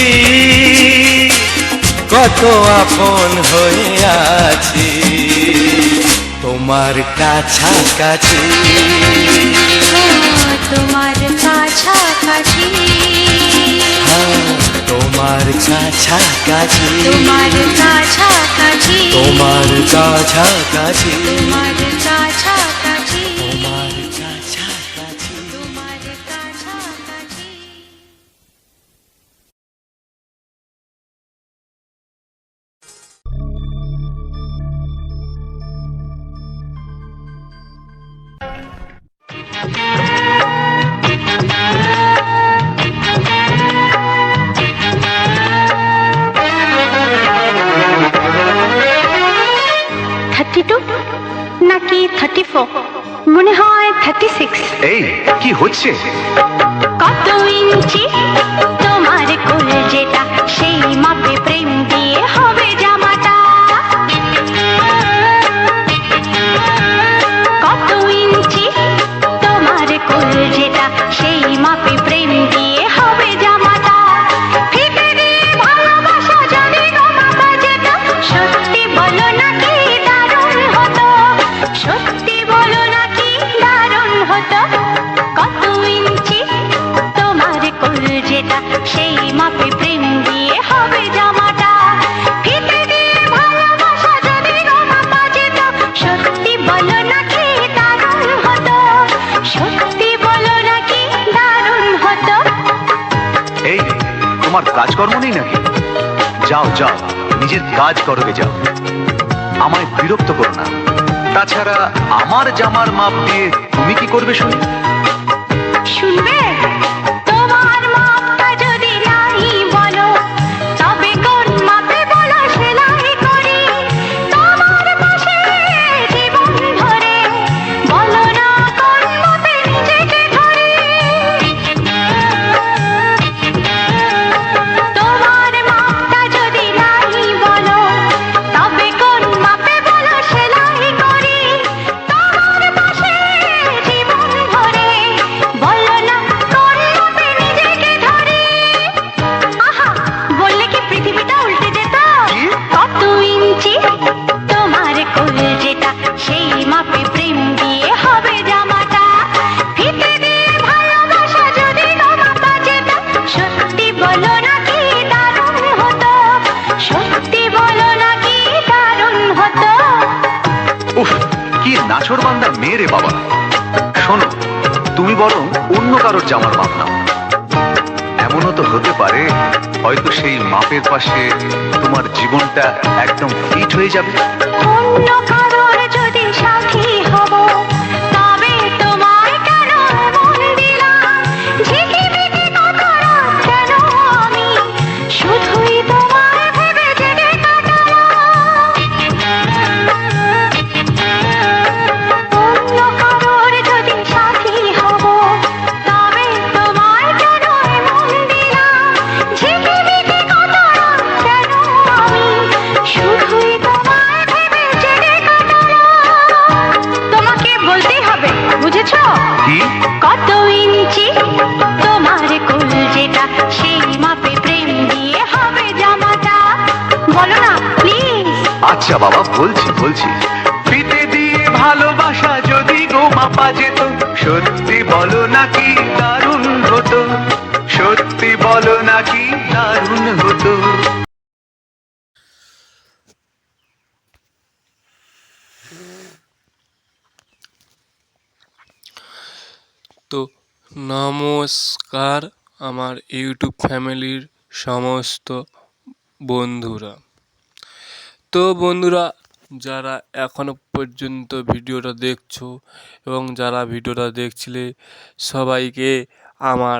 কত আপন হয়ে আছি তোমার কাছাকাছি। তোমার কাছাকাছি, তোমার কাছাকাছি, তোমার কাছাকাছি, তোমার কাছাকাছি, তোমার কাছাকাছি, তোমার কাছাকাছি। তোমার কাছাকাছি। নাকি 34, মনে হয় 36। এই কি হচ্ছে? কত ইঞ্চি তোমার কোল যেটা, সেই মাপে প্রেম দিয়ে হবে জামাটা। কত ইঞ্চি তোমার কোল যেটা, সেই মাপে প্রেম দিয়ে হবে জামাটা। ফিতে দিয়ে ভালোবাসা যদি গো মাপা যেত, সত্যি বলো নাকি দারুণ হতো, সত্যি বলো নাকি দারুণ হতো। কত ইঞ্চি তোমার কোল যেটা, সেই মাপে প্রেম দিয়ে হবে জামাটা। ফিতে দিয়ে ভালোবাসা যদি গো মাপা যেত, সত্যি বলো নাকি দারুণ হতো, সত্যি বলো নাকি দারুণ হতো। এই তোমার কাজকর্ম নেই নাকি? যাও যাও, নিজের কাজ করবে যাও, আমায় বিরক্ত করো না। তাছাড়া আমার জামার মাপ দিয়ে তুমি কি করবে শুনি? শুনবে? তোমার মাপটা যদি নাই বলো, তবে কোন মাপে বলো সেলাই করি তোমার পাশে জীবন ধরে। বলো না কোন মাপে নিজেকে ধরি। তোমার মাপটা যদি নাই বলো, তবে কোন মাপে বলো সেলাই করি তোমার পাশে জীবন ধরে। বলো না কোন মাপে নিজেকে ধরি। আহা, বললে কি পৃথিবীটা উল্টে যেত? কত ইঞ্চি তোমার কোল যেটা, সেই মাপে প্রেম দিয়ে হবে জামাটা। ফিতে দিয়ে ভালোবাসা যদি গো মাপা যেত, সত্যি বলো নাকি দারুণ হতো, সত্যি বলো নাকি দারুণ হতো। উফ, কি নাছোড়বান্দা মেয়ে রে বাবা। শোনো, তুমি বরং অন্য কারোর জামার মাপ নাও। এমনও তো হতে পারে হয়তো সেই মাপের পাশে তোমার জীবনটা একদম ফিট হয়ে যাবে। অন্য কারোর যদি সাথী হব, তবে তোমায় কেন মন দিলাম? ঝিকিমিকি কত রাত কেন আমি শুধুই তোমায় ভেবে জেগে কাটালাম। অন্য কারোর যদি সাথী হব, তবে তোমায় কেন মন দিলাম? ঝিকিমিকি কত রাত কেন আমি শুধুই তোমায় ভেবে জেগে কাটালাম। তোমাকে বলতেই হবে, বুঝেছো? কি? কত ইঞ্চি তোমার কোল যেটা, সেই মাপে প্রেম দিয়ে হবে জামাটা। বলো না প্লিজ। আচ্ছা বাবা, বলছি বলছি। ফিতে দিয়ে ভালোবাসা যদি গো মাপা যেত, সত্যি বলো নাকি দারুণ হতো, সত্যি বলো নাকি দারুণ হতো। তো নমস্কার আমার ইউটিউব ফ্যামিলির সমস্ত বন্ধুরা। তো বন্ধুরা, যারা এখনো পর্যন্ত ভিডিওটা দেখছো এবং যারা ভিডিওটা দেখছিলে, সবাইকে আমার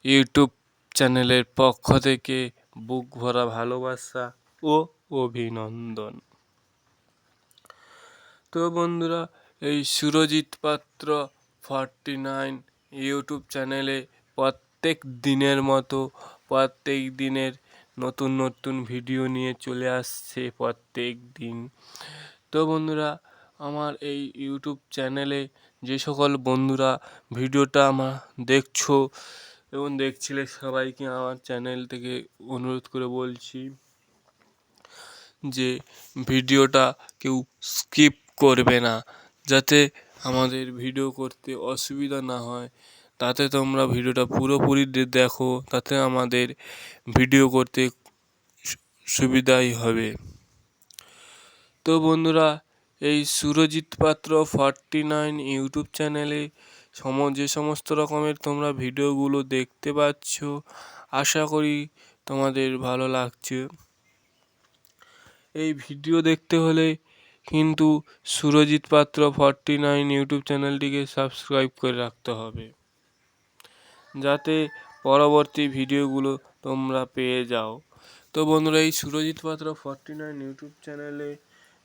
ইউটিউব চ্যানেলের পক্ষ থেকে বুক ভরা ভালোবাসা ও অভিনন্দন। তো বন্ধুরা, এই সুরজিৎ পাত্র 49 ইউটিউব চ্যানেলে প্রত্যেক দিনের মতো প্রত্যেক দিনের নতুন নতুন ভিডিও নিয়ে চলে আসছে প্রত্যেক দিন। তো বন্ধুরা, আমার এই ইউটিউব চ্যানেলে যে সকল বন্ধুরা ভিডিওটা আমার দেখছো এবং দেখছিলে সবাইকে আমার চ্যানেল থেকে অনুরোধ করে বলছি যে ভিডিওটা কেউ স্কিপ করবে না, যাতে আমাদের ভিডিও করতে অসুবিধা না হয়। তাতে তোমরা ভিডিওটা পুরোপুরি দেখো, তাতে আমাদের ভিডিও করতে সুবিধাই হবে। তো বন্ধুরা, এই সুরজিৎ পাত্র 49 ইউটিউব চ্যানেলে যে সমস্ত রকমের তোমরা ভিডিওগুলো দেখতে পাচ্ছ, আশা করি তোমাদের ভালো লাগছে। এই ভিডিও দেখতে হলে কিন্তু সুরজিৎ পাত্র 49 ইউটিউব চ্যানেলটিকে সাবস্ক্রাইব করে রাখতে হবে, যাতে পরবর্তী ভিডিওগুলো তোমরা পেয়ে যাও। তো বন্ধুরা, এই সুরজিৎ পাত্র 49 ইউটিউব চ্যানেলে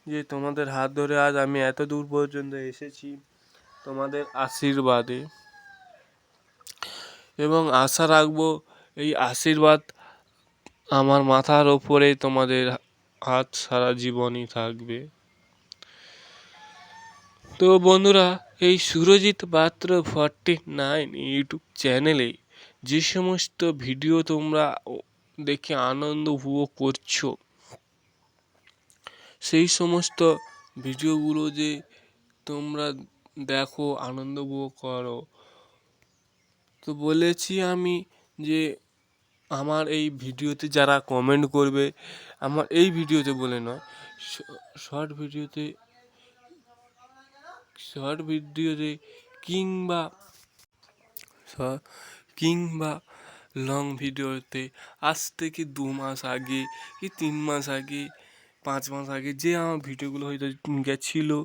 যে তোমাদের হাত ধরে আজ আমি এত দূর পর্যন্ত এসেছি তোমাদের আশীর্বাদে, এবং আশা রাখবো এই আশীর্বাদ আমার মাথার ওপরে তোমাদের হাত সারা জীবনই থাকবে। তো বন্ধুরা, এই সুরজিৎ পাত্র 49 ইউটিউব চ্যানেলে যে সমস্ত ভিডিও তোমরা দেখে আনন্দ উপভোগ করছো, সেই সমস্ত ভিডিওগুলো যে তোমরা দেখো, আনন্দ উপভোগ করো, তো বলেছি আমি যে আমার এই ভিডিওতে যারা কমেন্ট করবে, আমার এই ভিডিওতে বলে নয়, শর্ট ভিডিওতে কিংবা লং ভিডিওতে আজ থেকে 2 মাস আগে কি 3 মাস আগে 5 মাস আগে যে আমার ভিডিওগুলো হয়তো গেছিলো,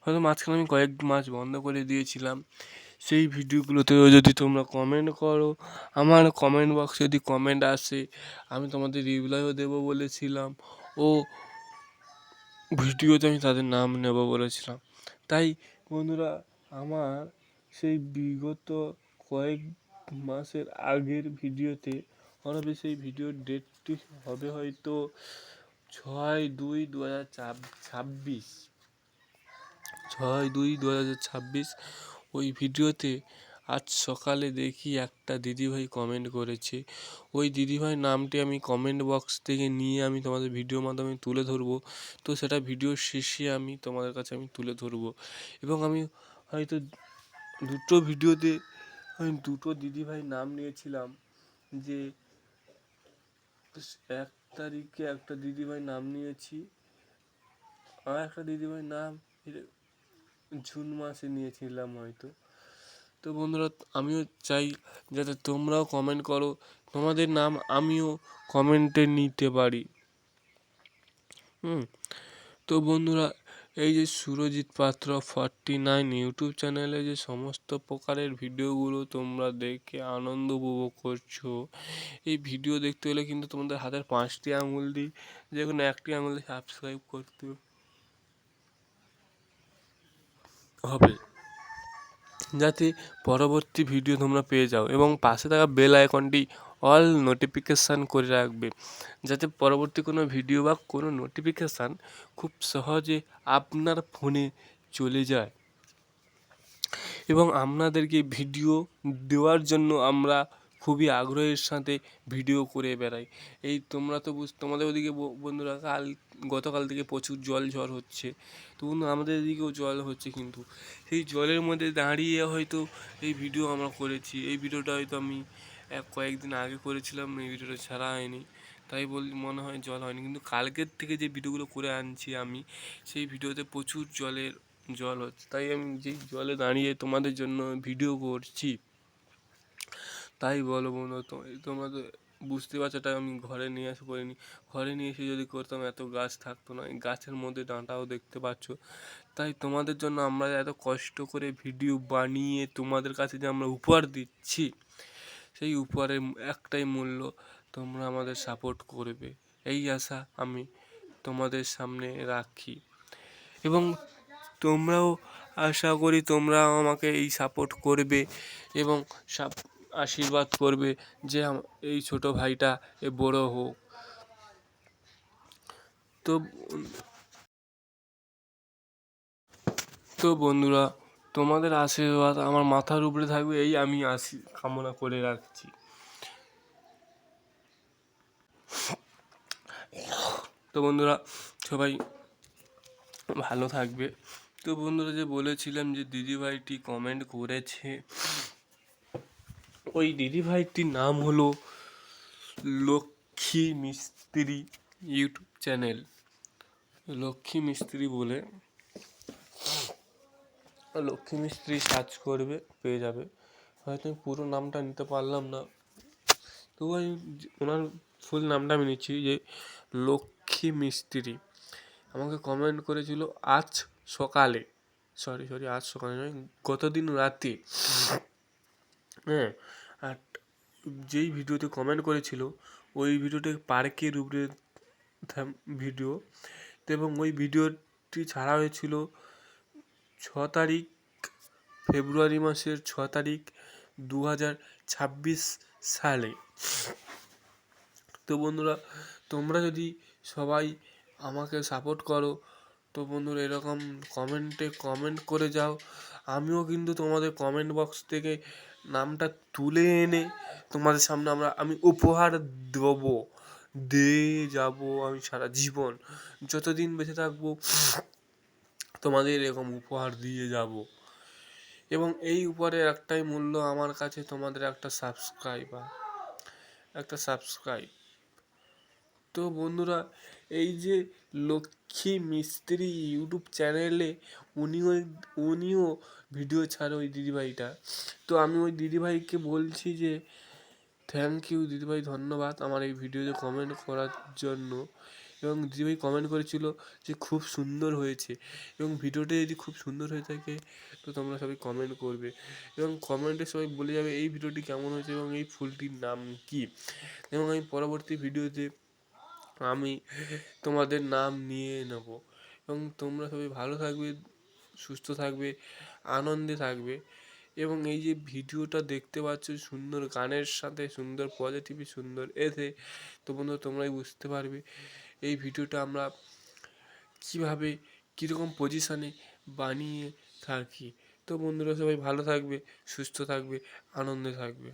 হয়তো মাঝখানে আমি কয়েক মাস বন্ধ করে দিয়েছিলাম, সেই ভিডিওগুলোতেও যদি তোমরা কমেন্ট করো, আমার কমেন্ট বক্সে যদি কমেন্ট আসে, আমি তোমাদের রিপ্লাইও দেবো বলেছিলাম, ও ভিডিওতে আমি তাদের নাম নেব বলেছিলাম। তাই বন্ধুরা, আমার সেই বিগত কয়েক মাসের আগের ভিডিওতে হবে, সেই ভিডিওর ডেটটি হবে হয়তো 6/2/2026, 6/2/2026। ওই ভিডিওতে আজ সকালে দেখি একটা দিদিভাই কমেন্ট করেছে। ওই দিদিভাই নামটি আমি কমেন্ট বক্স থেকে নিয়ে আমি তোমাদের ভিডিওর মাধ্যমে তুলে ধরবো। তো সেটা ভিডিওর শেষে আমি তোমাদের কাছে আমি তুলে ধরবো, এবং আমি হয়তো দুটো ভিডিওতে আমি দুটো দিদিভাই নাম নিয়েছিলাম। যে 1 তারিখে একটা দিদিভাই নাম নিয়েছি, আর একটা দিদিভাই নাম জুন মাসে নিয়েছিলাম হয়তো। তো বন্ধুরা, আমিও চাই যাতে তোমরাও কমেন্ট করো, তোমাদের নাম আমিও কমেন্টে নিতে পারি। তো বন্ধুরা, এই যে সুরজিৎ পাত্র 49 ইউটিউব চ্যানেলে যে সমস্ত প্রকারের ভিডিওগুলো তোমরা দেখে আনন্দ উপভোগ করছো, এই ভিডিও দেখতে হলে কিন্তু তোমাদের হাতের 5টি আঙুল দিয়ে যে কোনো একটি আঙুল দিয়ে সাবস্ক্রাইব করতে হবে, যাতে পরবর্তী ভিডিও তোমরা পেয়ে যাও, এবং পাশে থাকা বেল আইকনটি অল নোটিফিকেশান করে রাখবে, যাতে পরবর্তী কোনো ভিডিও বা কোনো নোটিফিকেশান খুব সহজে আপনার ফোনে চলে যায়। এবং আপনাদেরকে ভিডিও দেওয়ার জন্য আমরা খুবই আগ্রহের সাথে ভিডিও করে বেড়াই। এই তোমরা তো তোমাদের ওদিকে বন্ধুরা গতকাল থেকে প্রচুর ঝড় হচ্ছে, তো আমাদের এদিকেও জল হচ্ছে, কিন্তু সেই জলের মধ্যে দাঁড়িয়ে হয়তো এই ভিডিও আমরা করেছি। এই ভিডিওটা হয়তো আমি কয়েকদিন আগে করেছিলাম, এই ভিডিওটা ছাড়া হয়নি, তাই মনে হয় জল হয়নি, কিন্তু কালকের থেকে যে ভিডিওগুলো করে আনছি আমি, সেই ভিডিওতে প্রচুর জল হচ্ছে, তাই আমি যেই জলে দাঁড়িয়ে তোমাদের জন্য ভিডিও করছি। তাই বলো বন্ধু, তোমরা তো বুঝতে পারছো, এটা আমি ঘরে নিয়ে এসে করিনি। ঘরে নিয়ে এসে যদি করতাম এত গাছ থাকতো না, এই গাছের মধ্যে ডাঁটাও দেখতে পাচ্ছ। তাই তোমাদের জন্য আমরা এত কষ্ট করে ভিডিও বানিয়ে তোমাদের কাছে যে আমরা উপহার দিচ্ছি, সেই উপহারের একটাই মূল্য, তোমরা আমাদের সাপোর্ট করবে, এই আশা আমি তোমাদের সামনে রাখি। এবং তোমরাও আশা করি তোমরাও আমাকে এই সাপোর্ট করবে এবং আশীর্বাদ করবে যে এই ছোট ভাইটা বড় হোক। তো বন্ধুরা, তোমাদের আশীর্বাদ আমার মাথার উপরে থাকবে, এই আমি কামনা করে রাখছি। তো বন্ধুরা সবাই ভালো থাকবে। তো বন্ধুরা যে বলেছিলাম যে দিদিভাইটি কমেন্ট করেছে, ওই দিদিভাইটির নাম হলো লক্ষ্মী মিস্ত্রি ইউটিউব চ্যানেল, লক্ষ্মী মিস্ত্রি বলে, লক্ষ্মী মিস্ত্রি সার্চ করবে পেয়ে যাবে। হয়তো আমি পুরো নামটা নিতে পারলাম না, তবু আমি ওনার ফুল নামটা আমি নিচ্ছি যে লক্ষ্মী মিস্ত্রি। আমাকে কমেন্ট করেছিল আজ সকালে, সরি আজ সকালে নয়, গতদিন রাতে। হ্যাঁ, আর যেই ভিডিওতে কমেন্ট করেছিল ওই ভিডিওটা পার্কের উপরে ভিডিও, এবং ওই ভিডিওটি ছাড়া হয়েছিল 6 তারিখ, ফেব্রুয়ারি মাসের 6 তারিখ 2026 সালে। তো বন্ধুরা তোমরা যদি সবাই আমাকে সাপোর্ট করো, তো বন্ধুরা এরকম কমেন্ট করে যাও, আমিও কিন্তু তোমাদের কমেন্ট বক্স থেকে নামটা তুলে এনে তোমাদের সামনে আমি উপহার দিয়ে যাব আমি সারা জীবন, যতদিন বেঁচে থাকবো তোমাদের এরকম উপহার দিয়ে যাব। এবং এই উপহারের একটাই মূল্য আমার কাছে, তোমাদের একটা সাবস্ক্রাইব। তো বন্ধুরা এই যে লক্ষ্মী মিস্ত্রি ইউটিউব চ্যানেলে উনিও ভিডিও ছাড়ে ওই দিদিভাইটা। তো আমি ওই দিদিভাইকে বলছি যে থ্যাংক ইউ দিদিভাই, ধন্যবাদ আমার এই ভিডিওতে কমেন্ট করার জন্য। এবং দিদিভাই কমেন্ট করেছিল যে খুব সুন্দর হয়েছে, এবং ভিডিওটা যদি খুব সুন্দর হয়ে থাকে তো তোমরা সবাই কমেন্ট করবে, এবং কমেন্টে সবাই বলে যাবে এই ভিডিওটি কেমন হয়েছে এবং এই ফুলটির নাম কী। এবং আমি পরবর্তী ভিডিওতে আমি তোমাদের নাম নিয়ে নেব। এবং তোমরা সবাই ভালো থাকবে, সুস্থ থাকবে, আনন্দে থাকবে। এবং এই যে ভিডিওটা দেখতে পাচ্ছ সুন্দর গানের সাথে সুন্দর পজিটিভি সুন্দর এতে, তো বন্ধু তোমরাই বুঝতে পারবে এই ভিডিওটা আমরা কীভাবে কীরকম পজিশানে বানিয়ে থাকি। তো বন্ধুরা সবাই ভালো থাকবে, সুস্থ থাকবে, আনন্দে থাকবে।